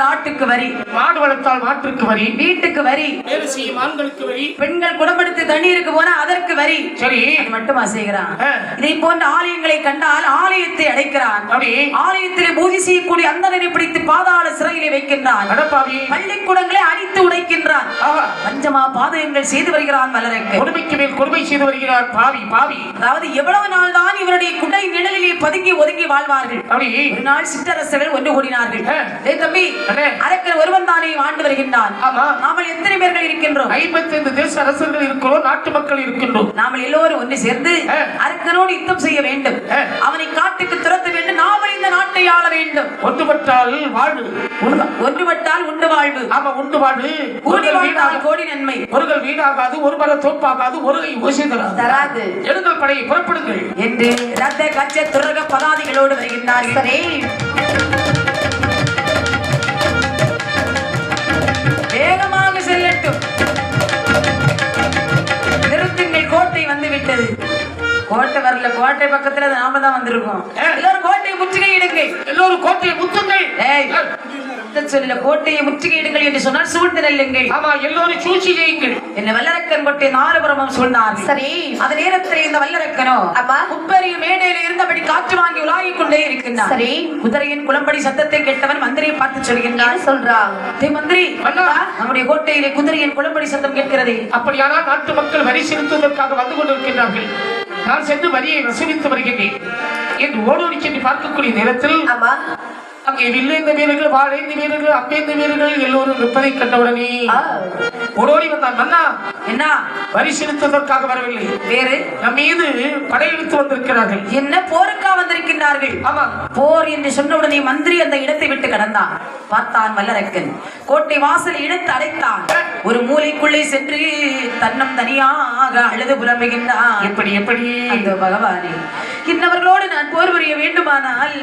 ஆட்டுக்கு வரி, மாடு வளர்த்தால் மாட்டுக்கு வரி, வீட்டுக்கு வரி, வேலை செய்யும் ஆண்களுக்கு வரி, பெண்கள் குடம்படுத்து தண்ணீருக்கு போனா அதற்கு வரி. சரி, அது மட்டுமா செய்கிறான்? இதை போன்ற ஆலயங்களை கண்டால் ஆலயத்தை அடைக்கிறான். ஆலயத்திலே பூஜை செய்யக்கூடிய அந்தனரை பிடித்து பாதாள சிறையிலே வைக்கின்றான். பள்ளிக்கூடங்களை அடித்து உடைக்கின்றான். பஞ்சமா பாதகங்கள் செய்து வருகிறான். வல்லரக்கன் கொடுமைக்கு மேல் கொடுமை செய்து வருகிறான். பாவி. அதாவது எவ்வளவு நாள் தான் இவருடைய குடை நிழலிலே பதுங்கி ஒதுங்கி வாழ்வார்கள். ஒரு நாள் சிற்றரசர்கள் ஒன்று கூடினார்கள். தம்பி, அரக்கர் ஒருவன் தானே ஆண்டு வருகின்றான். நாமல் எத்தனை பேர்கள் இருக்கின்றோம்? 55 தேச அரசர்கள் இருக்கிறோம், நாட்டு மக்கள் இருக்கின்றோம். நாமல் எல்லோரும் ஒன்று சேர்ந்து அரக்கரோடு யுத்தம் செய்ய வேண்டும். அவனை காட்டுக்கு துரத்த வேண்டும். நாமல் இந்த நாட்டை ஆள வேண்டும். ஒன்றுபட்டால் வாழ்வு, ஒன்றுபட்டால் உண்டு வாழ்வு. ஆமா, உண்டு வாழ்வு. கோடி நன்மை. ஒருகள் வீணாகாது, ஒரு மர தோப்பாகாது, ஒரு கை ஓசை தராது. எழுங்கள் படையை புறப்படுங்கள் என்று ரத்த கச்ச துரக பதாதிகளோடு வருகின்றார்கள். வேகமாக செல்லட்டும். நிறுத்துங்கள், கோட்டை வந்து விட்டது. கோட்டை வரல, கோட்டை பக்கத்துல நாம தான் வந்திருக்கோம். எல்லாரும் கோட்டையை முற்றுகையிடுங்கள். எல்லோரும் கோட்டையை முத்துங்கள். சொல்ல கோட்டையை முற்றுகையிடுங்கள் என்று சொன்னால் சூழ்ந்து நெல்லுங்கள். ஆமா, எல்லோரும் சூழ்ச்சி செய்யுங்கள். என்ன வல்லரக்கன் கோட்டை நாலுபுறமும் சூழ்ந்தார். சரி, அந்த நேரத்தில் இந்த வல்லரக்கனோ குப்பரிய மேடையில இருந்தபடி காற்று வாங்கி உலாகிக் கொண்டே இருக்கின்றார். சரி, குதிரையின் குளம்படி சத்தத்தை கேட்டவன் மந்திரியை பார்த்து சொல்கின்றான். சொல்றான், மந்திரி, நம்முடைய கோட்டையிலே குதிரையின் குளம்படி சத்தம் கேட்கிறது. அப்படியானால் நாட்டு மக்கள் வரி செலுத்துவதற்காக வந்து கொண்டிருக்கின்றார்கள். நான் சென்று வரியை வசூலித்து வருகின்றேன் என்று ஓடோடி சென்று பார்க்கக்கூடிய நேரத்தில் அங்கே வில்லைந்த வீரர்கள், வாழைந்த வீரர்கள், அம்பேந்த வீரர்கள் எல்லோரும் நிற்பதை கண்டவுடனே ஓடோடி வந்தான். மன்னா, என்ன வரி செலுத்துவதற்காக வரவில்லை, வேறு நம் மீது படையெடுத்து வந்திருக்கிறார்கள். என்ன போருக்கா வந்திருக்கின்றார்கள்? ஆமா, போர் என்று சொன்னவுடனே மந்திரி அந்த இடத்தை விட்டு கடந்தான். பார்த்தான் வல்லரக்கன். கோட்டை வாசல் இழுத்து அடைத்தான். ஒரு மூலைக்குள்ளே சென்று தன்னம் தனியாக அழுது புலம்புகின்றான். எப்படி அந்த பகவானே, இன்னவர்களோடு நான் போர் புரிய வேண்டுமானால்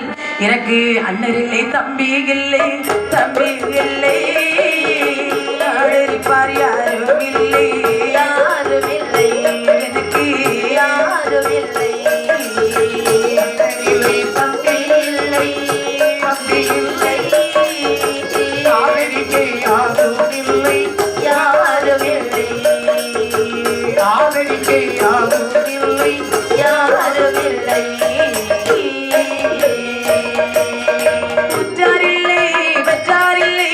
எனக்கு அண்ணர் இல்லை, தம்பி இல்லை, தம்பி இல்லை, பார் யாரும் இல்லை, யாரும் இல்லை, எனக்கு யாரும் இல்லை, தம்பி இல்லை, தம்பி இல்லை, ஆதரிக்கை யாரும் இல்லை, யாரும் இல்லை, ஆதரிக்கை யாரும் இல்லை, யாரும் இல்லை, உற்றாரில்லை, பெற்றாரில்லை,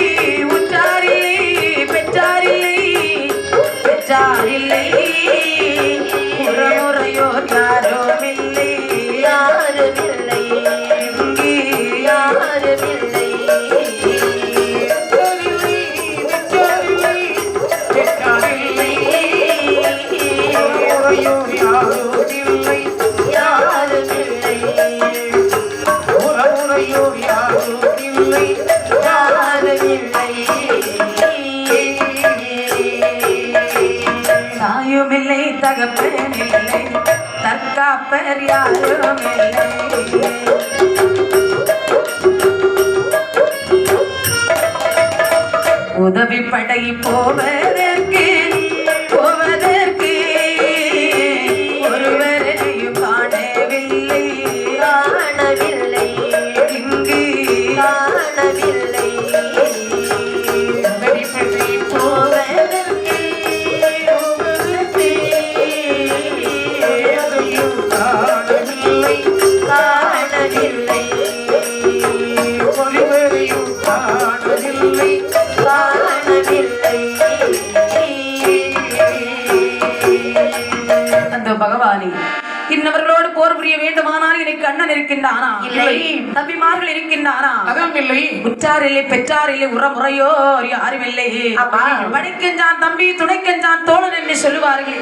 உற்றாரில்லை, காப்பர் யாரும் இல்லை. உதவி படை போவதற்கு ஒருவரையும் காணவில்லை இங்கு காணவில்லை உதவி படை போவதற்கு ஒருவரையும் காணவில்லை காணவில்லை ஒருவரையும் காணவில்லை காணவில்லை. அந்த பகவானே இன்னவர்களோடு போர் புரிய வேண்டுமானால் எனக்கு அண்ணன் இருக்கின்றானா? இல்லை. தம்பிமார்கள் இருக்கின்றானா? அதுவும் இல்லை. உற்றார் இல்லை, பெற்றார் இல்லை, உறமுறையோர் யாரும் இல்லை. ஆமா. படைக்கென்றான் தம்பி, துணைக்கென்றான் தோழன் என்று சொல்லுவார்கள்.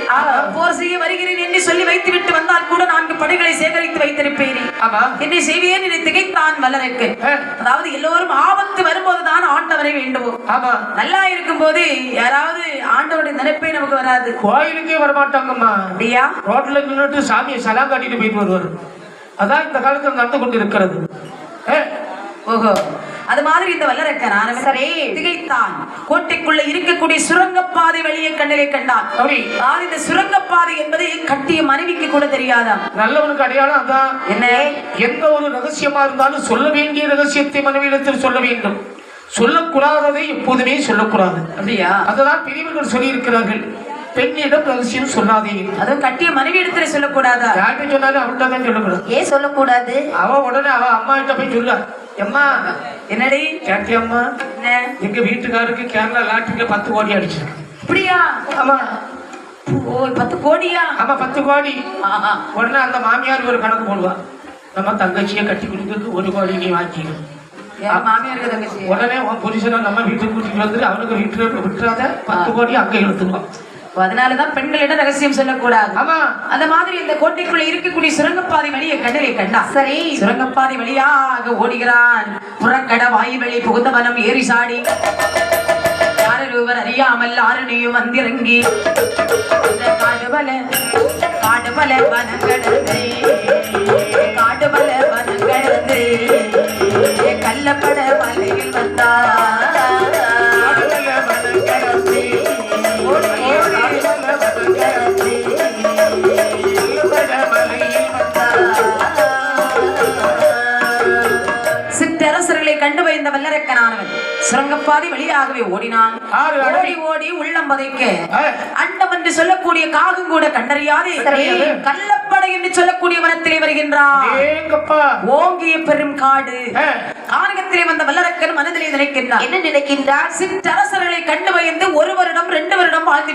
போர் செய்ய வருகிறேன் என்று சொல்லி வைத்து விட்டு வந்தால் கூட 4 படைகளை சேகரித்து வைத்திருப்பேன். ஆமா. என்னை செய்வேன் என்னை திகைத்தான் வல்லரக்கு. அதாவது எல்லோரும் ஆபத்து வரும்போதுதான் ஆண்டவரை வேண்டுவோம். ஆமா. நல்லா இருக்கும் போது யாராவது ஆண்டவருடைய நினைப்பே நமக்கு வராது. கோயிலுக்கே வரமாட்டாங்கம்மா. அப்படியா? ரோட்ல நின்றுட்டு சாமியை சலாம் காட்டிட்டு போயிட்டு வருவார். அதான் இந்த காலத்தில் நடந்து கொண்டு இருக்கிறது. ஓஹோ, அது மாதிரி இந்த வல்லரக்கன் சரி. திகைத்தான். கோட்டைக்குள்ள இருக்கக்கூடிய சுரங்கப்பாதை வழியை கண்ணிலே கண்டான். இந்த சுரங்கப்பாதை என்பது கட்டிய மனைவிக்கு கூட தெரியாதா? நல்லவனுக்கு அடையாளம் அதான். என்ன? எந்த ஒரு ரகசியமா இருந்தாலும் சொல்ல வேண்டிய ரகசியத்தை மனைவியிடத்தில் சொல்ல வேண்டும். சொல்லக்கூடாததை எப்போதுமே சொல்லக்கூடாது. அப்படியா? அததான் பெரியவர்கள் சொல்லி இருக்கிறார்கள். பெண்ணிடம் ரகசியம் சொல்லாதே. அதுவும் கட்டிய மனைவி இடத்துல சொல்லக்கூடாதா? யார்கிட்ட சொன்னாலும் அவள்கிட்ட தான் சொல்லக்கூடாது. ஏன் சொல்லக்கூடாது? அவ உடனே அவ அம்மா கிட்ட போய் சொல்ல, அம்மா என்னடி கேட்டியம்மா, என்ன எங்க வீட்டுக்காருக்கு கேரளா லாட்டரியில 10 கோடி அடிச்சிருக்கு. அப்படியா? ஆமா. ஓ, 10 கோடியா? ஆமா, 10 கோடி. ஆஹா. உடனே அந்த மாமியார் ஒரு கணக்கு போடுவா, நம்ம தங்கச்சியை கட்டி கொடுக்கறதுக்கு 1 கோடி நீ வாங்கிக்கணும். என் மாமியாருக்கு தங்கச்சி. உடனே உன் புருஷனை நம்ம வீட்டுக்கு கூட்டிட்டு வந்துட்டு அவனுக்கு வீட்டுல விட்டுறாத 10 கோடி அங்க எடுத்துக்குவோம். அதனாலதான் பெண்களிடம் ரகசியம் சொல்லக்கூடாது. ஆமா. அந்த மாதிரி இந்த கோட்டைக்குள்ள இருக்கக்கூடிய சுரங்கப்பாதை வழியை கண்டலை கண்டா. சரி. சுரங்கப்பாதை வழியாக ஓடுகிறான். புறக்கட வாயு வழி புகுந்த வனம் ஏறி சாடி யாரொருவர் அறியாமல் ஆரணியும் வந்திறங்கி காடுபல வனங்கடந்து காடுபல வனங்கடந்து கள்ளப்பட மலையில் வந்தார். சிற்றரசர்களை கண்டு வைந்த வல்லரக்கனானவன் சுரங்கப்பாதை வழியாகவே ஓடினான். ஓடி ஓடி உள்ளம் பதைக்க அண்டம் என்று சொல்லக்கூடிய காகம் கூட கண்டறியாது கள்ளப்படை என்று சொல்லக்கூடிய வனத்திலே வருகின்றான். ஓங்கிய பெரும் காடு கானகத்திலே வந்த வல்லரக்கன் மனதிலே நினைக்கின்றார். என்ன நினைக்கின்றார்? சிற்றரசர்களை கண்டு பயந்து 1 வருடம் 2 வருடம் வாழ்ந்து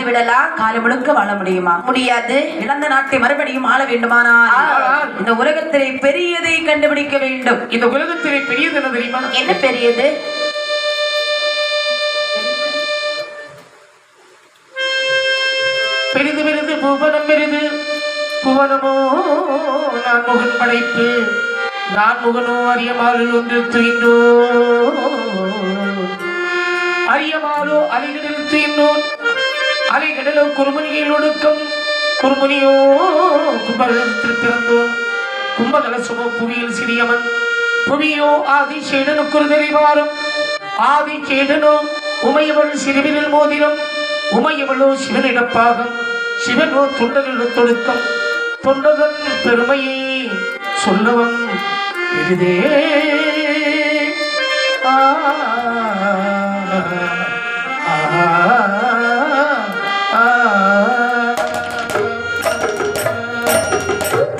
விடலாம். காலம் முழுக்க வாழ முடியுமா? முடியாது. இழந்த நாட்டை மறுபடியும் ஆள வேண்டுமானால் இந்த உலகத்திலே பெரியதை கண்டுபிடிக்க வேண்டும். இந்த உலகத்திலே பெரியது என்ன தெரியுமா? என்ன பெரியது? பெரிது பெரிது புவனம் பெரிது புவனமோ நான் முகன் படைப்பு நான் முகனோ அரியமாறில் ஒன்று துயின்றோ அரியமாறோ அலைகளில் துயின்றோன் அலைகளிலோ குறுமுனியில் ஒடுக்கம் குறுமுனியோ கும்பகலத்தில் பிறந்தோன் கும்பகலசமோ புவியில் சிறியவன் புவியோ ஆதி சேடனுக்கு ஒரு தெரிவாரும் ஆதி சேடனோ உமையவள் சிறுவினில் மோதிரம் உமையவளோ சிவனிடப்பாகம் சிவனோ தொண்டரில் தொடுக்கம் தொண்டதன் பெருமையை சொல்லவன் பெரிதே.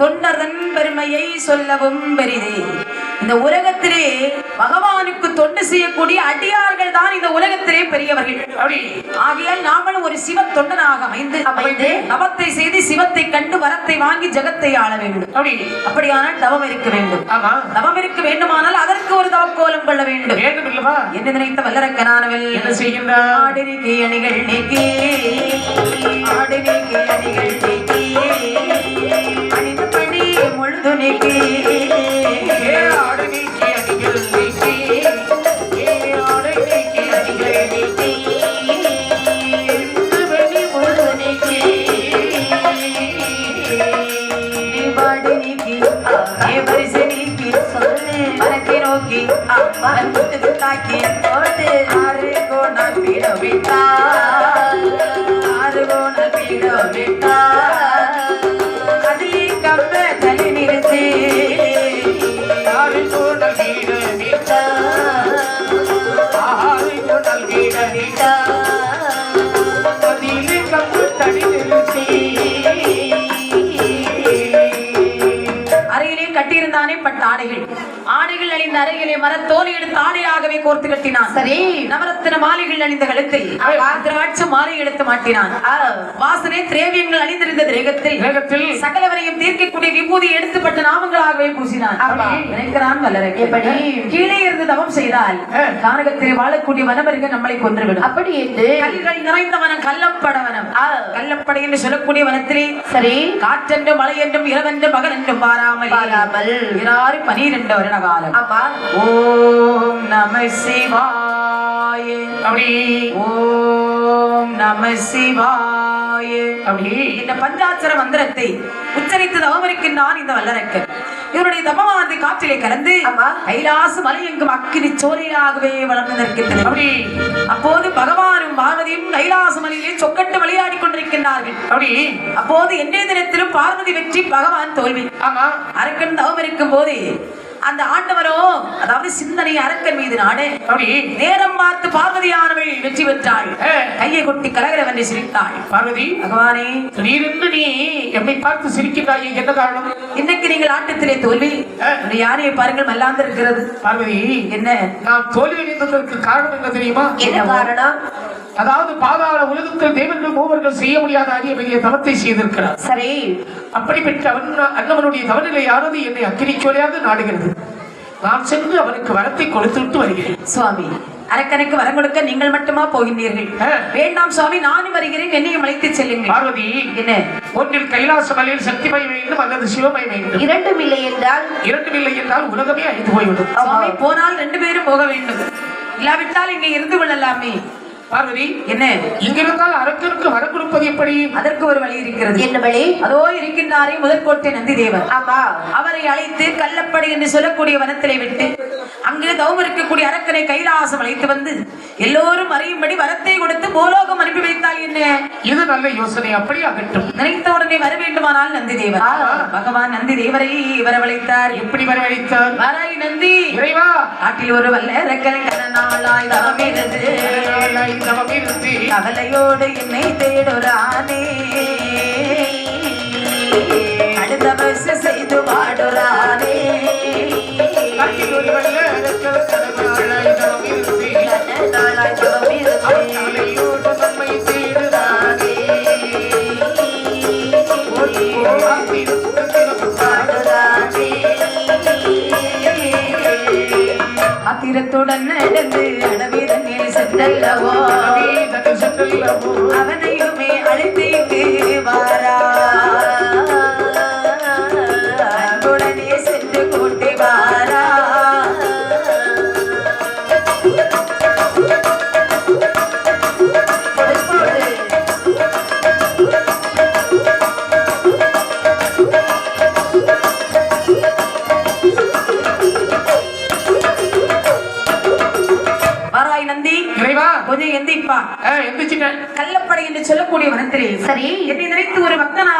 தொண்டர்தன் பெருமையை சொல்லவும் பெரிதே. இந்த உலகத்திலே பகவானுக்கு தொண்டு செய்யக்கூடிய அடியார்கள் தான் இந்த உலகத்திலே பெரியவர்கள். ஆகையால் நாமளும் ஒரு சிவ தொண்டனாக அமைந்து தவத்தை செய்து சிவத்தை கண்டு வரத்தை வாங்கி ஜகத்தை ஆள வேண்டும். அப்படியானால் தவம் இருக்க வேண்டும். தவம் இருக்க வேண்டுமானால் அதற்கு ஒரு தவக்கோலம் கொள்ள வேண்டும். என்ன நினைத்த வல்லரக்கனானவள் என்ன செய்கின்றார்? ஆடு நீக்கி அணிகள் நீக்கி ஆடு நீக்கி அணிகள் நீக்கி அணிந்த பணி முழுது நீக்கி தாக்கி போட்டு ஆறு கோணல் பீட விட்டார் ஆறு கோணல் பீட விட்டார் அதிலே கம்ப தலை நிறுத்தி ஆறு கோணல் வீடு விட்டார் ஆறு கோணல் வீடு விட்டார் அதிலே கம்பு தடி நிறுத்தி அறையிலே கட்டியிருந்தானே பட்ட ஆடைகள் ஆடைகள் அணிந்த அறையிலே மரத்தோலை எடுத்து ஆடையாகவே கோர்த்து கட்டினான் சரி நவரத்தின மாலைகள் அணிந்த கழுத்தில் திராட்சை மாலை எடுத்து மாட்டினான் வாசனை திரவியங்கள் அணிந்திருந்த தேகத்தில் வேகத்தில் சகலவரையும் தீர்க்கக்கூடிய விபூதி எடுத்துப்பட்ட நாமங்களாகவே பூசினான் நினைக்கிறான் வல்லரக்கு எப்படி? கீழே இருந்து தவம் செய்தால் கானகத்திலே வாழக்கூடிய வனமருக நம்மளை கொன்றுவிடும் அப்படி என்று கல்கள் நிறைந்த வனம் கள்ளப்பட வனம் கள்ளப்படை என்று சொல்லக்கூடிய வனத்திலே சரி காற்றென்றும் மழை என்றும் இரவென்றும் பகல் என்றும் பாராமல் பாராமல் 12 வருட காலம் ஆமா ஓம் நம சிவாய அப்படி ஓம் நம சிவாய அப்படி இந்த பஞ்சாட்சர மந்திரத்தை உச்சரித்து தவமரிக்கின்றான் இந்த வல்லரக்கன் இவருடைய தபமானது காற்றிலே கலந்து ஆமா. கைலாச மலை எங்கும் அக்கினி சோலையாகவே வளர்ந்து நிற்கின்றது அப்படி அப்போது பகவானும் பார்வதியும் கைலாச மலையிலே சொக்கட்டு விளையாடி கொண்டிருக்கின்றார்கள் அப்படி அப்போது எந்தே தினத்திலும் பார்வதி வெற்றி பகவான் தோல்வி ஆமா அரக்கன் தவம் இருக்கும் போது அந்த ஆண்டவரோ அதாவது சிந்தனை அரக்கன் மீது நாடு அப்படி நேரம் பார்த்து பார்வதியானவள் வெற்றி பெற்றாள் கையை கொட்டி கலகலவென்று சிரித்தாள் பார்வதி பகவானே திடீரென்று நீ எம்மை பார்த்து சிரிக்கிறாய் என்ன காரணம் இன்னைக்கு நீங்கள் ஆட்டத்திலே தோல்வி ஒரு யானையை பாருங்கள் மல்லாந்து இருக்கிறது பார்வதி என்ன நாம் தோல்வி அடைந்ததற்கு காரணம் என்ன தெரியுமா என்ன காரணம் அதாவது பாதாள உலகத்தில் தேவர்கள் மூவர்கள் செய்ய முடியாத அரிய பெரிய தவத்தை செய்திருக்கிறார் சரி அப்படிப்பட்ட அண்ணவனுடைய தவநிலையானது என்னை அக்கினிச்சோலையாக நாடுகிறது நான் சென்று அவனுக்கு வரத்தை கொடுத்து விட்டு வருகிறேன் சுவாமி அரக்கனுக்கு வரம் கொடுக்க நீங்கள் மட்டுமா போகின்றீர்கள் வேண்டாம் சுவாமி நானும் வருகிறேன் என்னையும் அழைத்து செல்லுங்கள் பார்வதி என்ன ஒன்றில் கைலாச மலையில் சக்திமயம் வேண்டும் அல்லது சிவமயம் வேண்டும் இரண்டும் இல்லை என்றால் இரண்டும் இல்லை என்றால் உலகமே அழிந்து போய்விடும் சுவாமி போனால் 2 பேரும் போக வேண்டும் இல்லாவிட்டால் இங்கே இருந்து கொள்ளலாமே பார்வதி என்ன இங்கிருந்தால் அரக்கனுக்கு வரம் கொடுப்பது எப்படி அதற்கு ஒரு வழி இருக்கிறது என்ன வழி அதோ இருக்கின்றாரே முதற்கோட்டை நந்தி தேவர் ஆமா அவரை அழைத்து கள்ளப்படை என்று சொல்லக்கூடிய வனத்திலே விட்டு அங்கே தவம் இருக்கக்கூடிய அரக்கனை கைலாசம் அழைத்து வந்து எல்லோரும் அறியும்படி வரத்தை கொடுத்து பூலோகம் அனுப்பி வைத்தால் என்ன இது நல்ல யோசனை அப்படி ஆகட்டும் நினைத்த உடனே வர வேண்டுமானால் நந்தி தேவர் பகவான் நந்தி தேவரை வரவழைத்தார் எப்படி வரவழைத்தார் வரை நந்தி இறைவா காட்டில் ஒரு வல்லரக்கன் கனநாளாய் தவமிருந்து கவலையோடு என்னை தேடுறானே அடுத்த பஸ் செய்து வாடுறானே கனநாளாய் தவமிருந்து அத்திரத்துடன் நடந்து அடவீரன் மேல் சென்றல்லவோ அவனையுமே அழைத்து வாரா அன்புடனே சென்று கூட்டி வாரா வாராய் நந்தி இறைவா கொஞ்சம் எந்திப்பா எந்திரிச்சிட்டேன் கள்ளப்படை என்று சொல்லக்கூடிய வனத்திலே சரி என்னை நினைத்து ஒரு பக்தனார்